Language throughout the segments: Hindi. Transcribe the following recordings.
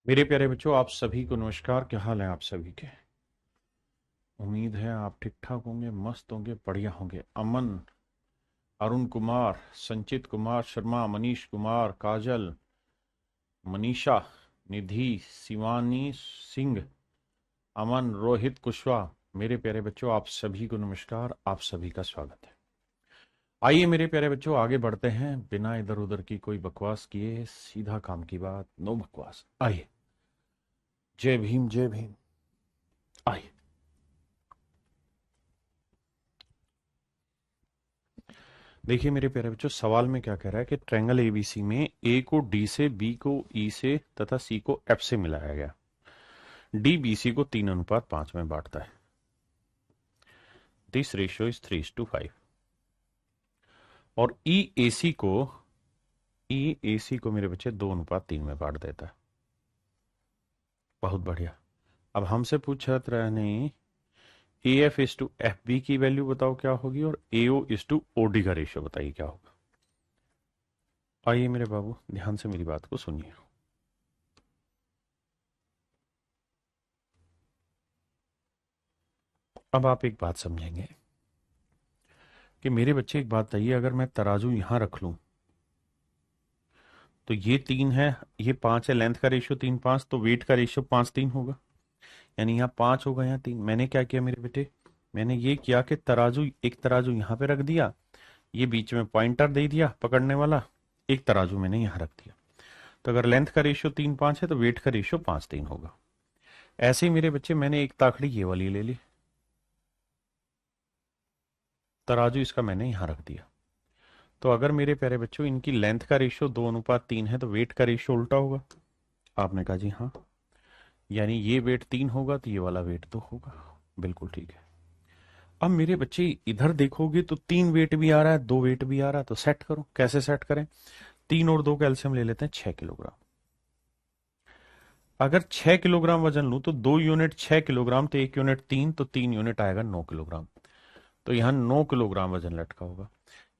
मेरे प्यारे बच्चों, आप सभी को नमस्कार। क्या हाल है आप सभी के? उम्मीद है आप ठीक ठाक होंगे, मस्त होंगे, बढ़िया होंगे। अमन, अरुण कुमार, संचित कुमार शर्मा, मनीष कुमार, काजल, मनीषा, निधि, शिवानी सिंह, अमन, रोहित कुशवाहा। मेरे प्यारे बच्चों, आप सभी को नमस्कार, आप सभी का स्वागत है। आइए मेरे प्यारे बच्चों, आगे बढ़ते हैं बिना इधर उधर की कोई बकवास किए। सीधा काम की बात, नो बकवास। आइए। जय भीम, जय भीम। आइए। देखिए मेरे प्यारे बच्चों, सवाल में क्या कह रहा है कि ट्रायंगल एबीसी में ए को डी से, बी को ई से तथा सी को एफ से मिलाया गया। डी बी सी को 3:5 में बांटता है। This ratio is 3:5। और ई ए सी को मेरे बच्चे 2:3 में बांट देता है। बहुत बढ़िया। अब हमसे पूछा रहा नहीं, A F is to F B की वैल्यू बताओ क्या होगी, और A O is to O D का रेशियो बताइए क्या होगा। आइए मेरे बाबू, ध्यान से मेरी बात को सुनिए। अब आप एक बात समझेंगे कि मेरे बच्चे, एक बात बताइए, अगर मैं तराजू यहां रख लूं तो ये 3 है, ये 5 है, लेंथ का रेशियो 3:5, तो वेट का रेशियो 5:3 होगा। यानी यहाँ 5 होगा, यहाँ 3। मैंने क्या किया मेरे बेटे, मैंने ये किया कि तराजू, एक तराजू यहाँ पे रख दिया, ये बीच में पॉइंटर दे दिया पकड़ने वाला, एक तराजू मैंने यहाँ रख दिया। तो अगर लेंथ का रेशियो 3:5 है तो वेट का रेशियो 5:3 होगा। ऐसे ही मेरे बच्चे, मैंने एक ताकड़ी ये वाली ले ली, तराजू इसका मैंने यहाँ रख दिया। तो अगर मेरे प्यारे बच्चों इनकी लेंथ का रेशियो 2:3 है तो वेट का रेशियो उल्टा होगा। आपने कहा जी हाँ, यानी ये वेट 3 होगा तो ये वाला वेट 2 होगा। बिल्कुल ठीक है। अब मेरे बच्चे इधर देखोगे तो 3 वेट भी आ रहा है, 2 वेट भी आ रहा है, तो सेट करो। कैसे सेट करें? 3 और 2 कैल्शियम ले लेते हैं, 6 किलोग्राम। अगर 6 किलोग्राम वजन लूं तो 2 यूनिट 6 किलोग्राम, तो 1 यूनिट 3, तो 3 यूनिट आएगा 9 किलोग्राम। तो यहाँ 9 किलोग्राम वजन लटका होगा।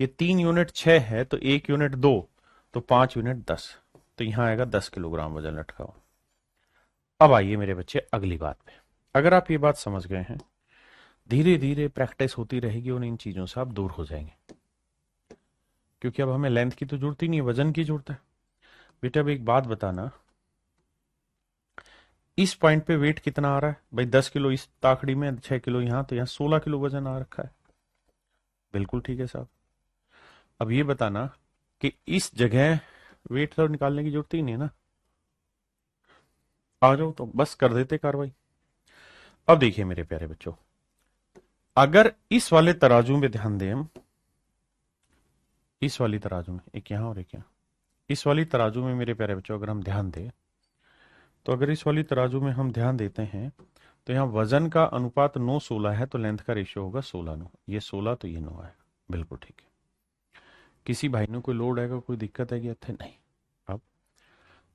ये 3 यूनिट 6 है तो 1 यूनिट 2, तो 5 यूनिट 10, तो यहाँ आएगा 10 किलोग्राम वजन लटका हुआ। अब आइए मेरे बच्चे अगली बात पे। अगर आप ये बात समझ गए हैं, धीरे धीरे प्रैक्टिस होती रहेगी और इन चीजों से आप दूर हो जाएंगे, क्योंकि अब हमें लेंथ की तो जरूरत ही नहीं है, वजन की जरूरत है। बेटा अब एक बात बताना, इस पॉइंट पे वेट कितना आ रहा है भाई? 10 किलो इस ताकड़ी में, 6 किलो यहाँ, तो यहाँ 16 किलो वजन आ रखा है। बिल्कुल ठीक है साहब। अब ये बताना कि इस जगह वेट तो निकालने की जरूरत ही नहीं है ना। आ जाओ तो बस कर देते कार्रवाई। अब देखिए मेरे प्यारे बच्चों, अगर इस वाले तराजू में ध्यान दें हम, इस वाली तराजू में, एक यहां और एक यहां, इस वाली तराजू में मेरे प्यारे बच्चों अगर हम ध्यान दें, तो अगर इस वाली तराजू में हम ध्यान देते हैं तो यहाँ वजन का अनुपात 9:16 है, तो लेंथ का रेशियो होगा 16:9। ये 16 तो ये 9 आएगा। बिल्कुल ठीक है। किसी भाई ने कोई लोड आएगा, कोई दिक्कत आएगी? थे नहीं। अब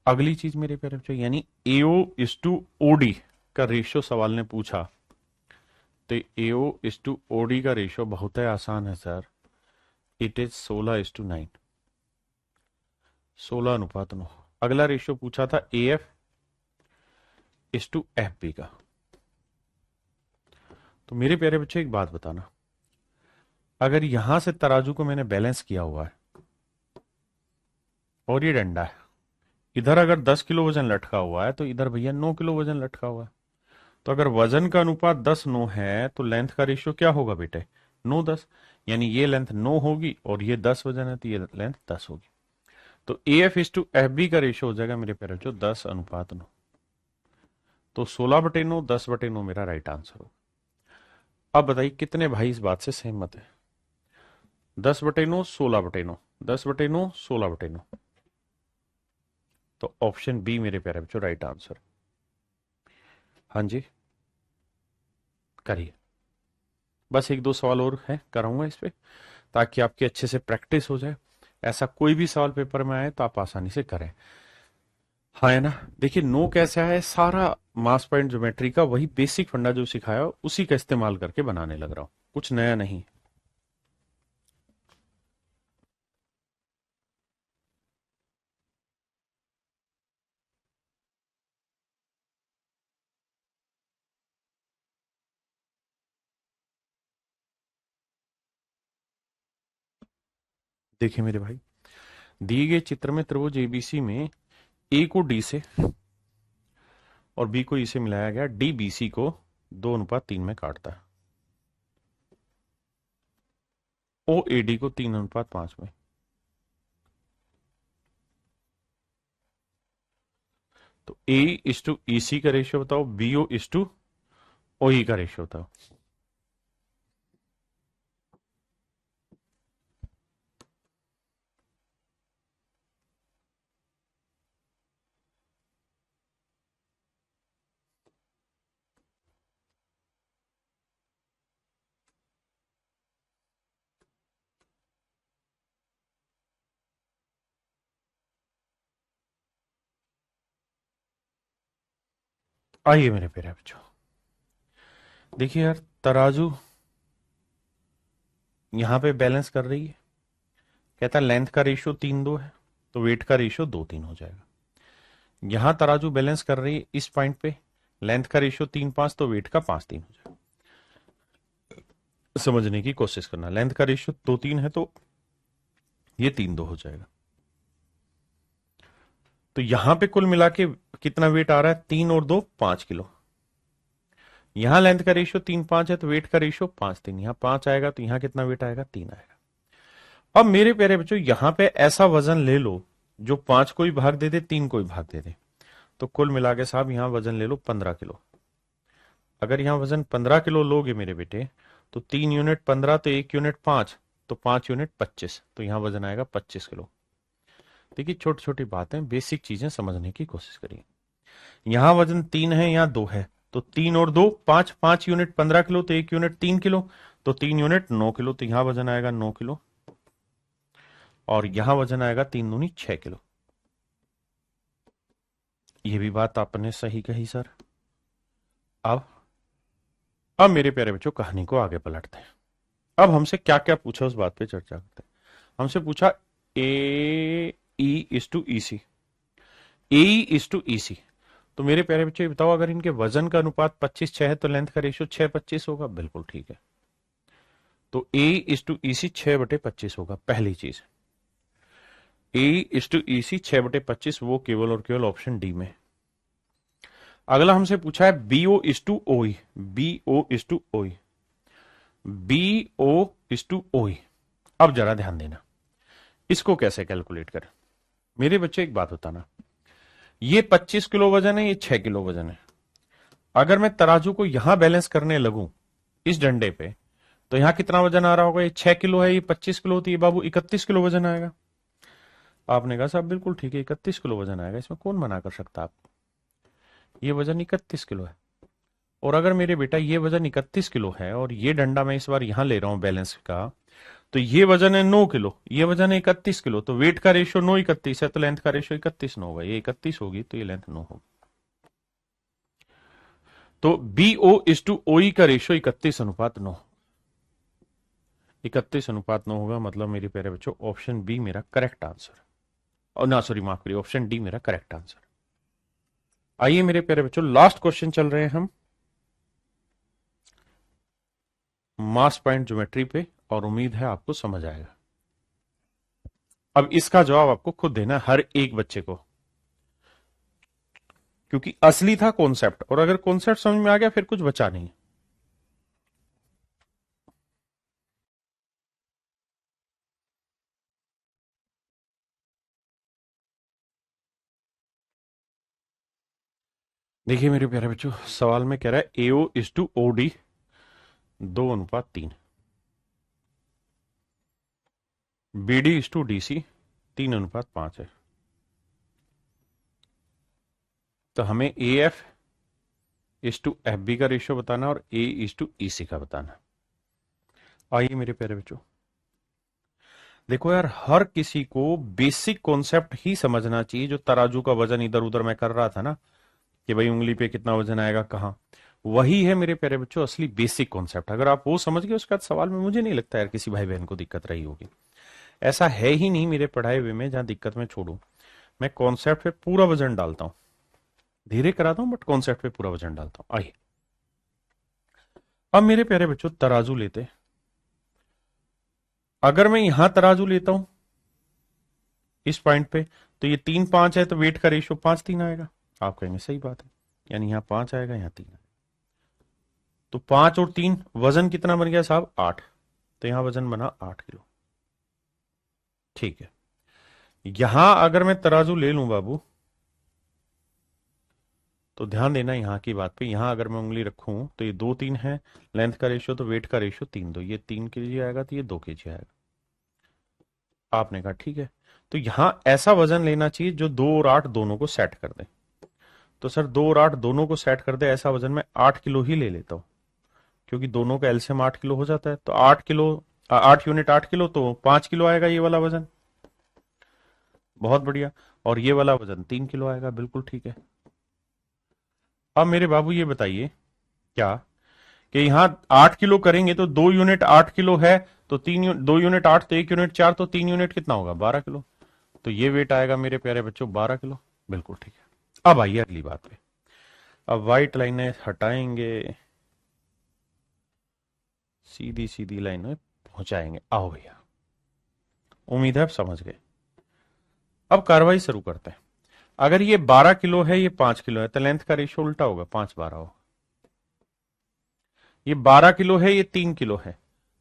अगली चीज मेरे प्यारे बच्चों, यानी एओ इज टू ओडी का रेशियो सवाल ने पूछा, तो एओ इज टू ओडी का रेशियो बहुत है आसान है सर। It is 16:9, 16:9। अगला रेशियो पूछा था A F is to F B का। तो मेरे प्यारे बच्चे एक बात बताना, अगर यहां से तराजू को मैंने बैलेंस किया हुआ है और ये डंडा है, इधर अगर 10 किलो वजन लटका हुआ है तो इधर भैया 9 किलो वजन लटका हुआ है। तो अगर वजन का अनुपात 10:9 है तो लेंथ का रेशियो क्या होगा बेटे? 9:10। यानी ये लेंथ 9 होगी और ये 10 वजन है तो ये लेंथ 10 होगी। तो A F is to F B का रेशियो हो जाएगा मेरे प्यारे बच्चों 10:9। तो 16/9, 10/9 मेरा राइट आंसर हो। अब बताइए कितने भाई इस बात से सहमत है? 10/9, 16/9, 10/9, 16/9। तो ऑप्शन बी मेरे प्यारे बच्चों राइट आंसर। हाँ जी, करिए। बस एक दो सवाल और है, कराऊंगा इस पे, ताकि आपकी अच्छे से प्रैक्टिस हो जाए। ऐसा कोई भी सवाल पेपर में आए तो आप आसानी से करें। हाँ है ना? देखिए नो कैसा है, सारा मास पॉइंट ज्योमेट्री का वही बेसिक फंडा जो सिखाया उसी का इस्तेमाल करके बनाने लग रहा हूं, कुछ नया नहीं। देखिए मेरे भाई, दिए गए चित्र में त्रिभुज एबीसी में ए को डी से और बी को ई से मिलाया गया, डी बी सी को 2:3 में काटता है, ओ ए डी को 3:5 में। तो ए इज टू ई सी का रेशियो बताओ, B O is to O E का रेशियो बताओ। आइए मेरे प्यारे बच्चों, देखिए यार, तराजू यहां पे बैलेंस कर रही है, कहता है लेंथ का रेशियो 3:2 है, तो वेट का रेशियो 2:3 हो जाएगा। यहां तराजू बैलेंस कर रही है इस पॉइंट पे, लेंथ का रेशियो 3:5, तो वेट का 5:3 हो जाएगा। समझने की कोशिश करना, लेंथ का रेशियो 2:3 है तो ये 3:2 हो जाएगा। तो यहां पे कुल मिला के कितना वेट आ रहा है, 3 और 2 5 किलो। यहां लेंथ का रेशियो 3:5 है तो वेट का रेशियो 5:3, यहां 5 आएगा तो यहां कितना वेट आएगा, 3 आएगा। अब मेरे प्यारे बच्चों, यहां पे ऐसा वजन ले लो जो 5 को ही भाग दे दे, 3 को ही भाग दे दे, तो कुल मिला के साहब यहां वजन ले लो 15 किलो। अगर यहां वजन 15 किलो लोगे मेरे बेटे, तो 3 यूनिट 15, तो 1 यूनिट 5, तो 5 यूनिट 25, तो यहां वजन आएगा 25 किलो। देखिए छोटी छोटी बातें, बेसिक चीजें समझने की कोशिश करिए। यहां वजन 3 है, यहां 2 है, तो 3 और 2 5, 5 यूनिट 15 किलो, तो 1 यूनिट 3 किलो, तो 3 यूनिट 9 किलो, तो यहां वजन आएगा 9 किलो। और यहां वजन आएगा 3 दूनी 6 किलो। ये भी बात आपने सही कही सर। अब मेरे प्यारे बच्चों, कहानी को आगे पलटते हैं। अब हमसे क्या क्या पूछा उस बात पे चर्चा करते हैं। हमसे पूछा A E is to E C, A is to E C. तो मेरे प्यारे बच्चों ये बताओ, अगर इनके वजन का अनुपात 25:6 है तो लेंथ का रेशियो 6:25 होगा। बिल्कुल ठीक है। तो ए इज टू ई सी 6/25 होगा, पहली चीज। ए इज टू ई सी 6/25, वो केवल और केवल ऑप्शन डी में। अगला हमसे पूछा है B O is to O E, B O is to O E, B O is to O E. अब जरा ध्यान देना, इसको कैसे कैलकुलेट करें। मेरे बच्चे एक बात बताना, ये 25 किलो वजन है, ये 6 किलो वजन है। अगर मैं तराजू को यहां बैलेंस करने लगूं इस डंडे पे, तो यहां कितना वजन आ रहा होगा, ये 6 किलो है, ये 25 किलो, तो ये बाबू 31 किलो वजन आएगा। आपने कहा साहब बिल्कुल ठीक है, 31 किलो वजन आएगा, इसमें कौन मना कर सकता आप। ये वजन 31 किलो है। और अगर मेरे बेटा ये वजन 31 किलो है और ये डंडा मैं इस बार यहां ले रहा हूं बैलेंस का, तो ये वजन है 9 किलो, ये वजन है 31 किलो, तो वेट का रेशियो 9 31 है, तो लेंथ का रेशियो 31 9 होगा। ये 31 होगी तो ये लेंथ 9 होगी। तो B O is to O E का रेशियो 31:9, 31:9 होगा। मतलब मेरे प्यारे बच्चों, ऑप्शन बी मेरा करेक्ट आंसर, और ना सॉरी माफ करिए, ऑप्शन डी मेरा करेक्ट आंसर। आइए मेरे प्यारे बच्चों, लास्ट क्वेश्चन चल रहे हैं हम मास पॉइंट ज्योमेट्री पे, और उम्मीद है आपको समझ आएगा। अब इसका जवाब आपको खुद देना है, हर एक बच्चे को, क्योंकि असली था कॉन्सेप्ट, और अगर कॉन्सेप्ट समझ में आ गया फिर कुछ बचा नहीं। देखिए मेरे प्यारे बच्चों, सवाल में कह रहा है AO is to O D 2:3, B D is to D C 3:5 है। तो हमें A F is to F B का रेशियो बताना और ए इज टू ई सी का बताना। आइए मेरे प्यारे बच्चों, देखो यार, हर किसी को बेसिक कॉन्सेप्ट ही समझना चाहिए। जो तराजू का वजन इधर उधर मैं कर रहा था ना, कि भाई उंगली पे कितना वजन आएगा कहां, वही है मेरे प्यारे बच्चों असली बेसिक कॉन्सेप्ट। अगर आप वो समझ गए उसके बाद सवाल में मुझे नहीं लगता यार किसी भाई बहन को दिक्कत रही होगी। ऐसा है ही नहीं मेरे पढ़ाए हुए में जहां दिक्कत में छोड़ू। मैं कॉन्सेप्ट पे पूरा वजन डालता हूं, धीरे कराता हूं बट कॉन्सेप्ट पे पूरा वजन डालता हूं। आइए अब मेरे प्यारे बच्चों, तराजू लेते। अगर मैं यहां तराजू लेता हूं इस पॉइंट पे, तो ये 3 5 है तो वेट का रेशियो 5 3 आएगा। आप कहेंगे सही बात है, यानी यहां 5 आएगा, यहां 3 आएगा। तो 5 और 3 वजन कितना बन गया साहब? 8। तो यहां वजन बना 8 किलो। ठीक है, यहां अगर मैं तराजू ले लूं बाबू, तो ध्यान देना यहां की बात पे, यहां अगर मैं उंगली रखूं तो ये 2 3 है, लेंथ का रेशियो तो वेट का रेशियो 3 2, ये 3 kg आएगा तो ये 2 kg आएगा। आपने कहा ठीक है, तो यहां ऐसा वजन लेना चाहिए जो 2 और 8 दोनों को सेट कर दे। तो सर 2 और 8 दोनों को सेट कर दे, ऐसा वजन मैं 8 किलो ही ले लेता हूं, क्योंकि दोनों का एलसीएम 8 किलो हो जाता है। तो 8 किलो, 8 यूनिट 8 किलो, तो 5 किलो आएगा ये वाला वजन। बहुत बढ़िया। और ये वाला वजन 3 किलो आएगा, बिल्कुल ठीक है। अब मेरे बाबू ये बताइए क्या, कि यहां 8 किलो करेंगे तो 2 यूनिट 8 किलो है, तो 2 यूनिट 8 तो 1 यूनिट 4, तो 3 यूनिट कितना होगा? 12 किलो। तो ये वेट आएगा मेरे प्यारे बच्चों 12 किलो, बिल्कुल ठीक है। अब आइए अगली बात पे, अब व्हाइट लाइनें हटाएंगे, सीधी सीधी लाइनें पहुंचाएंगे। आओ भैया, उम्मीद है आप समझ गए। अब कार्रवाई शुरू करते हैं। अगर ये 12 किलो है, ये 5 किलो है, तो लेंथ का रेशियो उल्टा होगा, 5 12 होगा। ये 12 किलो है, ये 3 किलो है,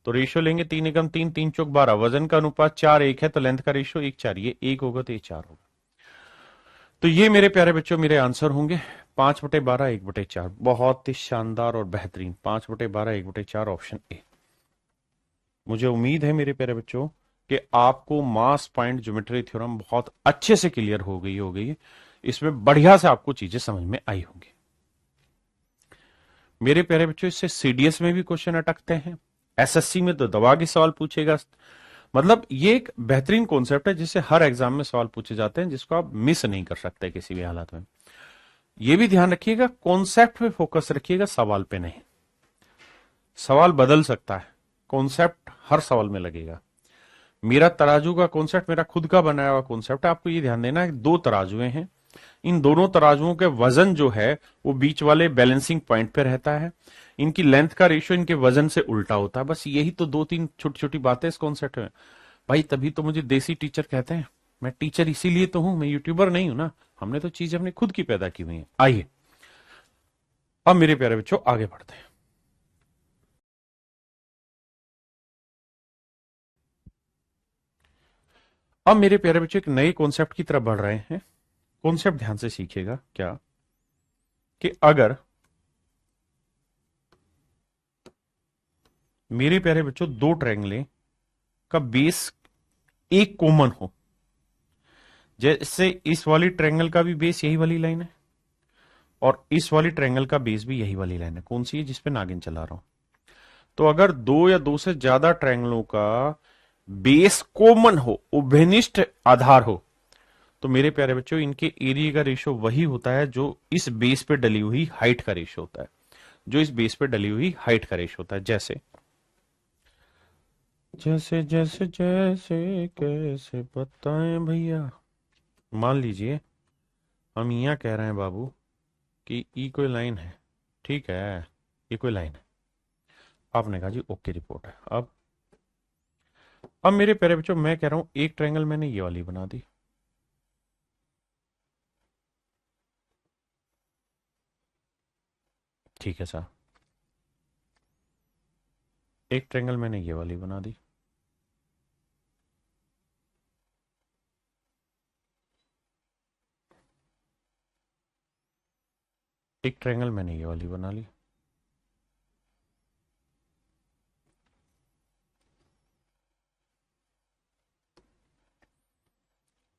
तो रेशियो लेंगे 3 एकम 3, 3 चौक 12, वजन का अनुपात 4 1 है, तो लेंथ का रेशियो 1 4, ये 1 होगा तो ये 4 होगा। तो ये मेरे प्यारे बच्चों मेरे आंसर होंगे 5/12 1/4। बहुत ही शानदार और बेहतरीन, 5/12 1/4, ऑप्शन ए। मुझे उम्मीद है मेरे प्यारे बच्चों कि आपको मास पॉइंट ज्योमेट्री थ्योरम बहुत अच्छे से क्लियर हो गई। इसमें बढ़िया से आपको चीजें समझ में आई होंगी। मेरे प्यारे बच्चों, इससे सीडीएस में भी क्वेश्चन अटकते हैं, एसएससी में तो दबा के सवाल पूछेगा। मतलब ये एक बेहतरीन कॉन्सेप्ट है जिससे हर एग्जाम में सवाल पूछे जाते हैं, जिसको आप मिस नहीं कर सकते किसी भी हालत में। ये भी ध्यान रखिएगा, कॉन्सेप्ट पे फोकस रखिएगा, सवाल पे नहीं। सवाल बदल सकता है, कॉन्सेप्ट हर सवाल में लगेगा। मेरा तराजू का कॉन्सेप्ट मेरा खुद का बनाया हुआ कॉन्सेप्ट है। आपको ये ध्यान देना है, 2 तराजुएं हैं, इन दोनों तराजुओं के वजन जो है वो बीच वाले बैलेंसिंग पॉइंट पे रहता है। इनकी लेंथ का रेशियो इनके वजन से उल्टा होता है। बस यही तो 2 3 छोटी छोटी बातें इस कॉन्सेप्ट में। भाई तभी तो मुझे देसी टीचर कहते हैं। मैं टीचर इसीलिए तो हूं, मैं यूट्यूबर नहीं हूं ना। हमने तो चीज अपनी खुद की पैदा की हुई है। आइए अब मेरे प्यारे बच्चों आगे बढ़ते हैं। अब मेरे प्यारे बच्चों एक नए कॉन्सेप्ट की तरफ बढ़ रहे हैं। कॉन्सेप्ट ध्यान से सीखिएगा क्या, कि अगर मेरे प्यारे बच्चों 2 ट्रायंगलें का बेस एक कॉमन हो, जैसे इस वाली ट्रायंगल का भी बेस यही वाली लाइन है और इस वाली ट्रायंगल का बेस भी यही वाली लाइन है। कौन सी है? जिसपे नागिन चला रहा हूं। तो अगर 2 या 2 से ज्यादा ट्रायंगलों का बेस कॉमन हो, उभयनिष्ठ आधार हो, तो मेरे प्यारे बच्चों इनके एरिया का रेशियो वही होता है जो इस बेस पे डली हुई हाइट का रेशियो होता है। जो इस बेस पे डली हुई हाइट का रेशियो होता है। जैसे जैसे जैसे जैसे कैसे बताएं भैया, मान लीजिए हम यहां कह रहे हैं बाबू कि ई कोई लाइन है, ठीक है, ये कोई लाइन है। आपने कहा जी ओके रिपोर्ट है। अब मेरे प्यारे बच्चों मैं कह रहा हूं एक ट्रायंगल मैंने ये वाली बना दी, ठीक है साहब। एक ट्रायंगल मैंने ये वाली बना दी, एक ट्रायंगल मैंने ये वाली बना ली।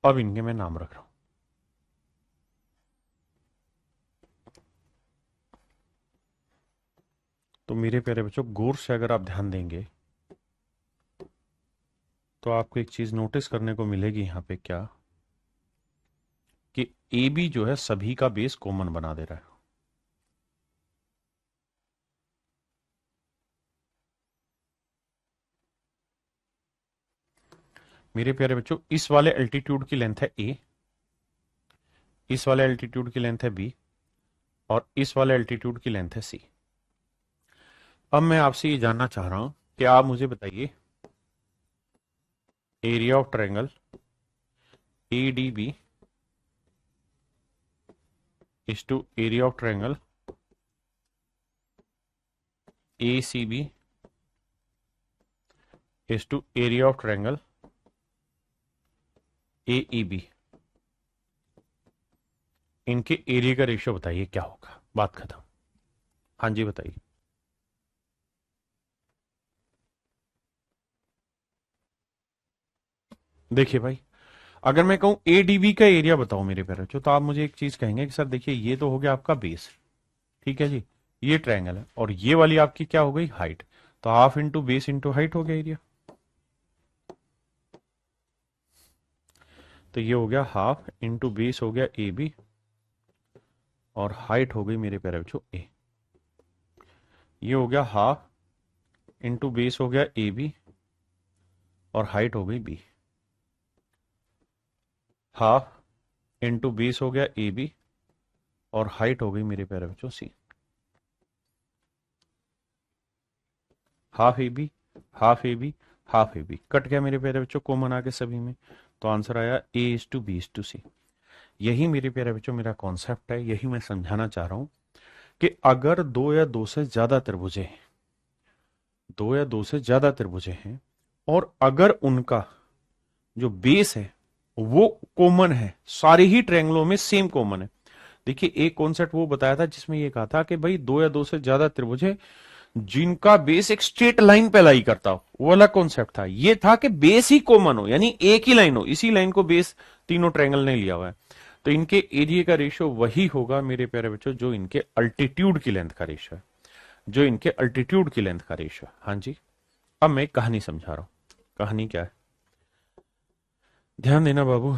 अब इनके मैं नाम रख रहा हूं। तो मेरे प्यारे बच्चों गौर से अगर आप ध्यान देंगे तो आपको एक चीज नोटिस करने को मिलेगी यहां पे, क्या कि ए बी जो है सभी का बेस कॉमन बना दे रहा है। मेरे प्यारे बच्चों इस वाले एल्टीट्यूड की लेंथ है ए, इस वाले एल्टीट्यूड की लेंथ है बी, और इस वाले एल्टीट्यूड की लेंथ है सी। अब मैं आपसे ये जानना चाह रहा हूं कि आप मुझे बताइए area of triangle ADB is to area of triangle ACB is to area of triangle AEB। इनके एरिया का रेशियो बताइए क्या होगा। बात खत्म। हाँ जी बताइए। देखिए भाई, अगर मैं कहूं एडीबी का एरिया बताओ मेरे प्यारे बच्चों, तो आप मुझे एक चीज कहेंगे कि सर देखिए ये तो हो गया आपका बेस, ठीक है जी, ये ट्रायंगल है, और ये वाली आपकी क्या हो गई, हाइट। तो half into base into height हो गया एरिया। तो ये हो गया हाफ इंटू बेस हो गया ए बी, और हाइट हो गई मेरे प्यारे बच्चों ए। ये हो गया हाफ इंटू बेस हो गया ए बी, और हाइट हो गई बी। हाफ इंटू बेस हो गया ए बी, और हाइट हो गई मेरे प्यारे बच्चों C. Half A B, half A B, half A B cut गया मेरे प्यारे बच्चों कॉमन आके सभी में, तो आंसर आया A is to B is to C. यही मेरे प्यारे बच्चों मेरा कॉन्सेप्ट है, यही मैं समझाना चाह रहा हूं कि अगर दो या दो से ज्यादा त्रिभुजें हैं, दो या दो से ज्यादा त्रिभुजें हैं, और अगर उनका जो बेस है वो कॉमन है, सारे ही ट्रायंगलों में सेम कॉमन है। देखिए एक कॉन्सेप्ट वो बताया था जिसमें ये कहा था कि भाई दो या दो से ज्यादा त्रिभुज है जिनका बेस एक स्ट्रेट लाइन पे लाई करता हो, वो अलग कॉन्सेप्ट था। ये था कि बेस ही कॉमन हो, यानी एक ही लाइन हो, इसी लाइन को बेस तीनों ट्रायंगल ने लिया हुआ है। तो इनके एरिया का रेशियो वही होगा मेरे प्यारे बच्चों जो इनके अल्टीट्यूड की लेंथ का रेशियो है, जो इनके अल्टीट्यूड की लेंथ का रेशियो है। हाँ जी, अब मैं कहानी समझा रहा हूं। कहानी क्या है, ध्यान देना बाबू।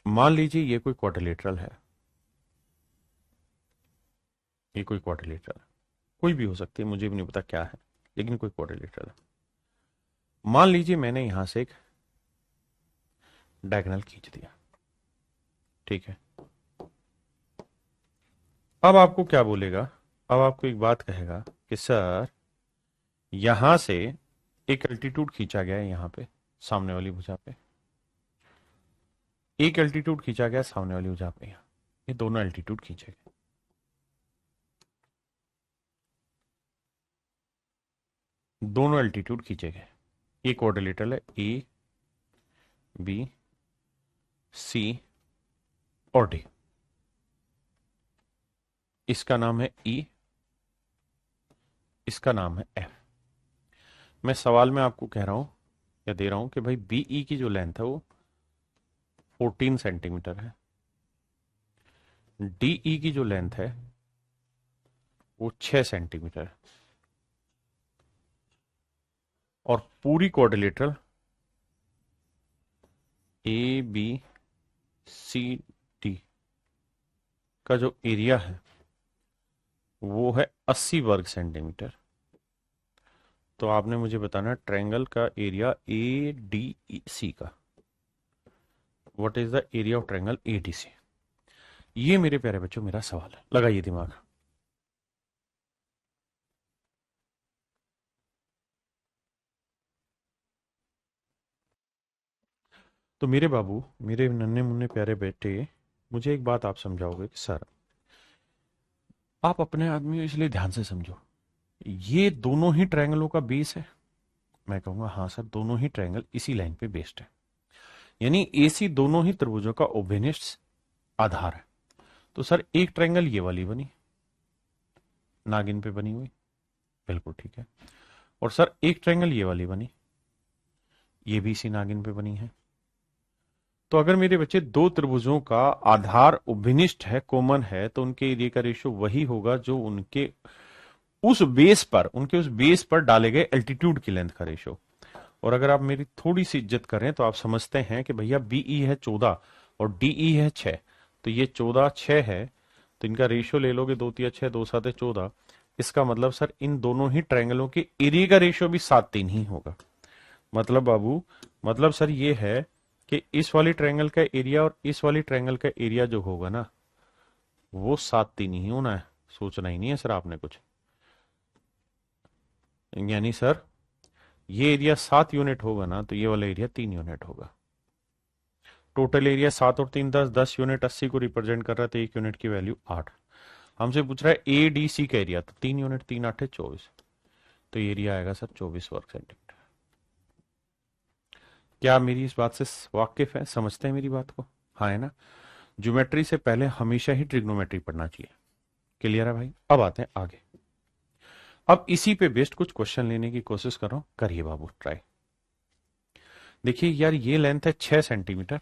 मान लीजिए ये कोई क्वाड्रिलेटरल है, ये कोई क्वाड्रिलेटरल है, कोई भी हो सकती है, मुझे भी नहीं पता क्या है, लेकिन कोई क्वाड्रिलेटरल है। मान लीजिए मैंने यहां से एक डायगोनल खींच दिया, ठीक है। अब आपको क्या बोलेगा, अब आपको एक बात कहेगा कि सर यहां से एक अल्टीट्यूड खींचा गया है यहां पे सामने वाली भुजा पे, एक अल्टीट्यूड खींचा गया सामने वाली भुजा पे, यहां ये दोनों अल्टीट्यूड खींचे गए, दोनों अल्टीट्यूड खींचे गए। ये क्वाड्रिलेटरल है, ए बी सी और डी। इसका नाम है ई, इसका नाम है एफ। मैं सवाल में आपको कह रहा हूं या दे रहा हूं कि भाई बीई की जो लेंथ है वो 14 सेंटीमीटर है, डीई की जो लेंथ है वो 6 सेंटीमीटर है, और पूरी quadrilateral A B C D का जो एरिया है वो है 80 वर्ग सेंटीमीटर। तो आपने मुझे बताना ट्रायंगल का एरिया ए डी सी का, what is the area of triangle A D C. ये मेरे प्यारे बच्चों मेरा सवाल है, लगाइए दिमाग। तो मेरे बाबू, मेरे नन्हे मुन्ने प्यारे बेटे, मुझे एक बात आप समझाओगे कि सर आप अपने आदमी हो इसलिए ध्यान से समझो, ये दोनों ही ट्रायंगलों का बेस है। मैं कहूंगा हाँ सर दोनों ही ट्रायंगल इसी लाइन पे बेस्ड है, यानी एसी दोनों ही त्रिभुजों का ओबेनिस्ट आधार है। तो सर एक ट्रायंगल ये वाली बनी, नागिन पे बनी हुई, बिल्कुल ठीक है। और सर एक ट्रायंगल ये वाली बनी, ये भी इसी नागिन पे बनी है। तो अगर मेरे बच्चे दो त्रिभुजों का आधार उभनिष्ठ है, कॉमन है, तो उनके एरिया का रेशियो वही होगा जो उनके उस बेस पर, उनके उस बेस पर डाले गए एल्टीट्यूड की लेंथ का रेशियो। और अगर आप मेरी थोड़ी सी इज्जत करें तो आप समझते हैं कि भैया बीई है 14 और डीई है 6, तो ये 14 6 है, तो इनका रेशियो ले लोगे 2 तिया 6 2 7 14। इसका मतलब सर इन दोनों ही ट्रायंगलों के एरिया का रेशियो भी 7 3 ही होगा। मतलब बाबू, मतलब सर ये है कि इस वाली ट्रायंगल का एरिया और इस वाली ट्रायंगल का एरिया जो होगा ना वो 7 3 ही होना है। सोचना ही नहीं है सर आपने कुछ, यानी सर ये एरिया 7 यूनिट होगा ना, तो ये वाला एरिया 3 यूनिट होगा। टोटल एरिया 7 और 3 10, 10 यूनिट 80 को रिप्रेजेंट कर रहा है, तो 1 यूनिट की वैल्यू 8। हमसे पूछ रहा है ए डी सी का एरिया, तो 3 यूनिट 3 8 24, तो एरिया आएगा सर 24 वर्ग सेंटीमीटर। क्या आप मेरी इस बात से वाकिफ है, समझते हैं मेरी बात को? हाँ है ना? ज्योमेट्री से पहले हमेशा ही ट्रिग्नोमेट्री पढ़ना चाहिए। क्लियर है भाई? अब आते हैं आगे। अब इसी पे बेस्ड कुछ क्वेश्चन लेने की कोशिश कर रहा हूं, करिए बाबू ट्राई। देखिए यार, ये लेंथ है 6 सेंटीमीटर,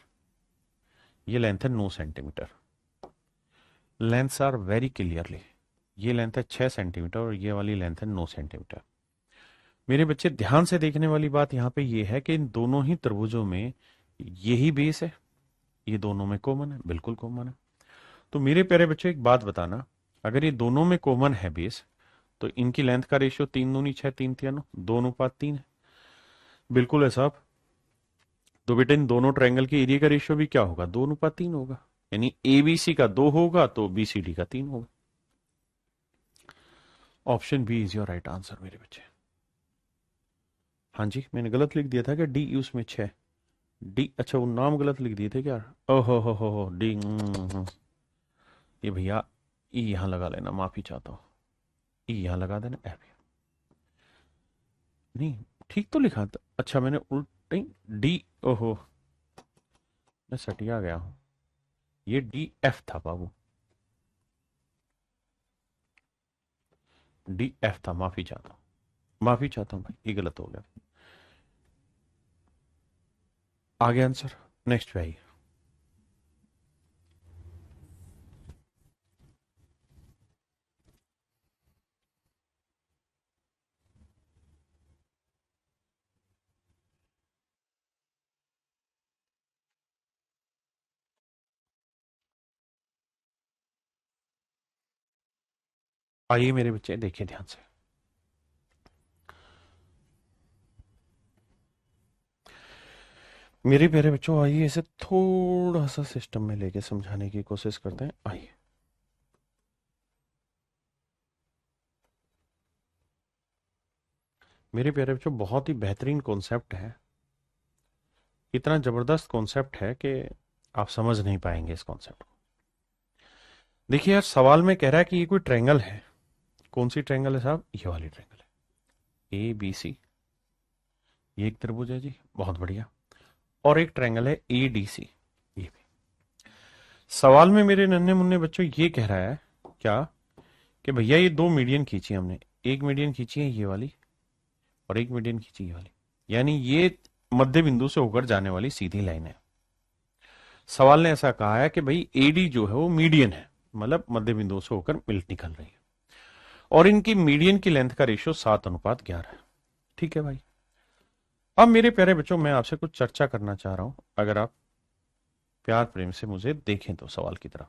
ये लेंथ है 9 centimetre. Lengths are very clearly, ये लेंथ है 6 सेंटीमीटर और ये वाली लेंथ है 9 सेंटीमीटर। मेरे बच्चे ध्यान से देखने वाली बात यहां पे ये है कि इन दोनों ही त्रिभुजों में यही बेस है, ये दोनों में कॉमन है, बिल्कुल कॉमन है। तो मेरे प्यारे बच्चों एक बात बताना, अगर ये दोनों में कॉमन है बेस, तो इनकी लेंथ का रेशियो 3 दूनी 6 3 3 9 2 अनुपात 3 है। बिल्कुल है साहब। तो बेटा इन दोनों ट्रायंगल के एरिया का रेशियो भी क्या होगा? 2 अनुपात 3 होगा। यानी एबीसी का 2 होगा तो बीसीडी का 3 होगा। Option B is your right answer मेरे बच्चे। हाँ जी, मैंने गलत लिख दिया था क्या? डी उसमें 6 डी, अच्छा वो नाम गलत लिख दिए थे क्या? ओहो हो डी। ये भैया ई यहां लगा लेना, माफी चाहता हूं। ई यहां लगा देना, ए भैया नहीं, ठीक तो लिखा था। अच्छा मैंने उल्ट डी, ओहो मैं सटिया गया हूं, ये डी एफ था बाबू, डी एफ था, माफी चाहता हूं, माफी चाहता हूं भाई, ये गलत हो गया। आगे आंसर नेक्स्ट पे आइए। आइए मेरे बच्चे देखिए ध्यान से। मेरे प्यारे बच्चों आइए इसे थोड़ा सा सिस्टम में लेके समझाने की कोशिश करते हैं। आइए मेरे प्यारे बच्चों, बहुत ही बेहतरीन कॉन्सेप्ट है, इतना जबरदस्त कॉन्सेप्ट है कि आप समझ नहीं पाएंगे इस कॉन्सेप्ट को। देखिए यार, सवाल में कह रहा है कि ये कोई ट्रायंगल है। कौन सी ट्रायंगल है साहब? ये वाली ट्रायंगल है, ए बी सी। ये एक त्रिभुज है जी, बहुत बढ़िया। और एक ट्रायंगल है ए डी सी, ये भी। सवाल में मेरे नन्हे मुन्ने बच्चों ये कह रहा है क्या, कि भैया ये दो मीडियन खींची हमने, एक मीडियन खींची है ये वाली और एक मीडियन खींची ये वाली, यानी ये मध्य बिंदु से होकर जाने वाली सीधी लाइन है। सवाल ने ऐसा कहा है कि भाई एडी जो है वो मीडियन है, मतलब मध्य बिंदु से होकर मिल निकल रही है, और इनकी मीडियन की लेंथ का रेशियो 7:11 है। ठीक है भाई। अब मेरे प्यारे बच्चों, मैं आपसे कुछ चर्चा करना चाह रहा हूं, अगर आप प्यार प्रेम से मुझे देखें तो सवाल की तरह।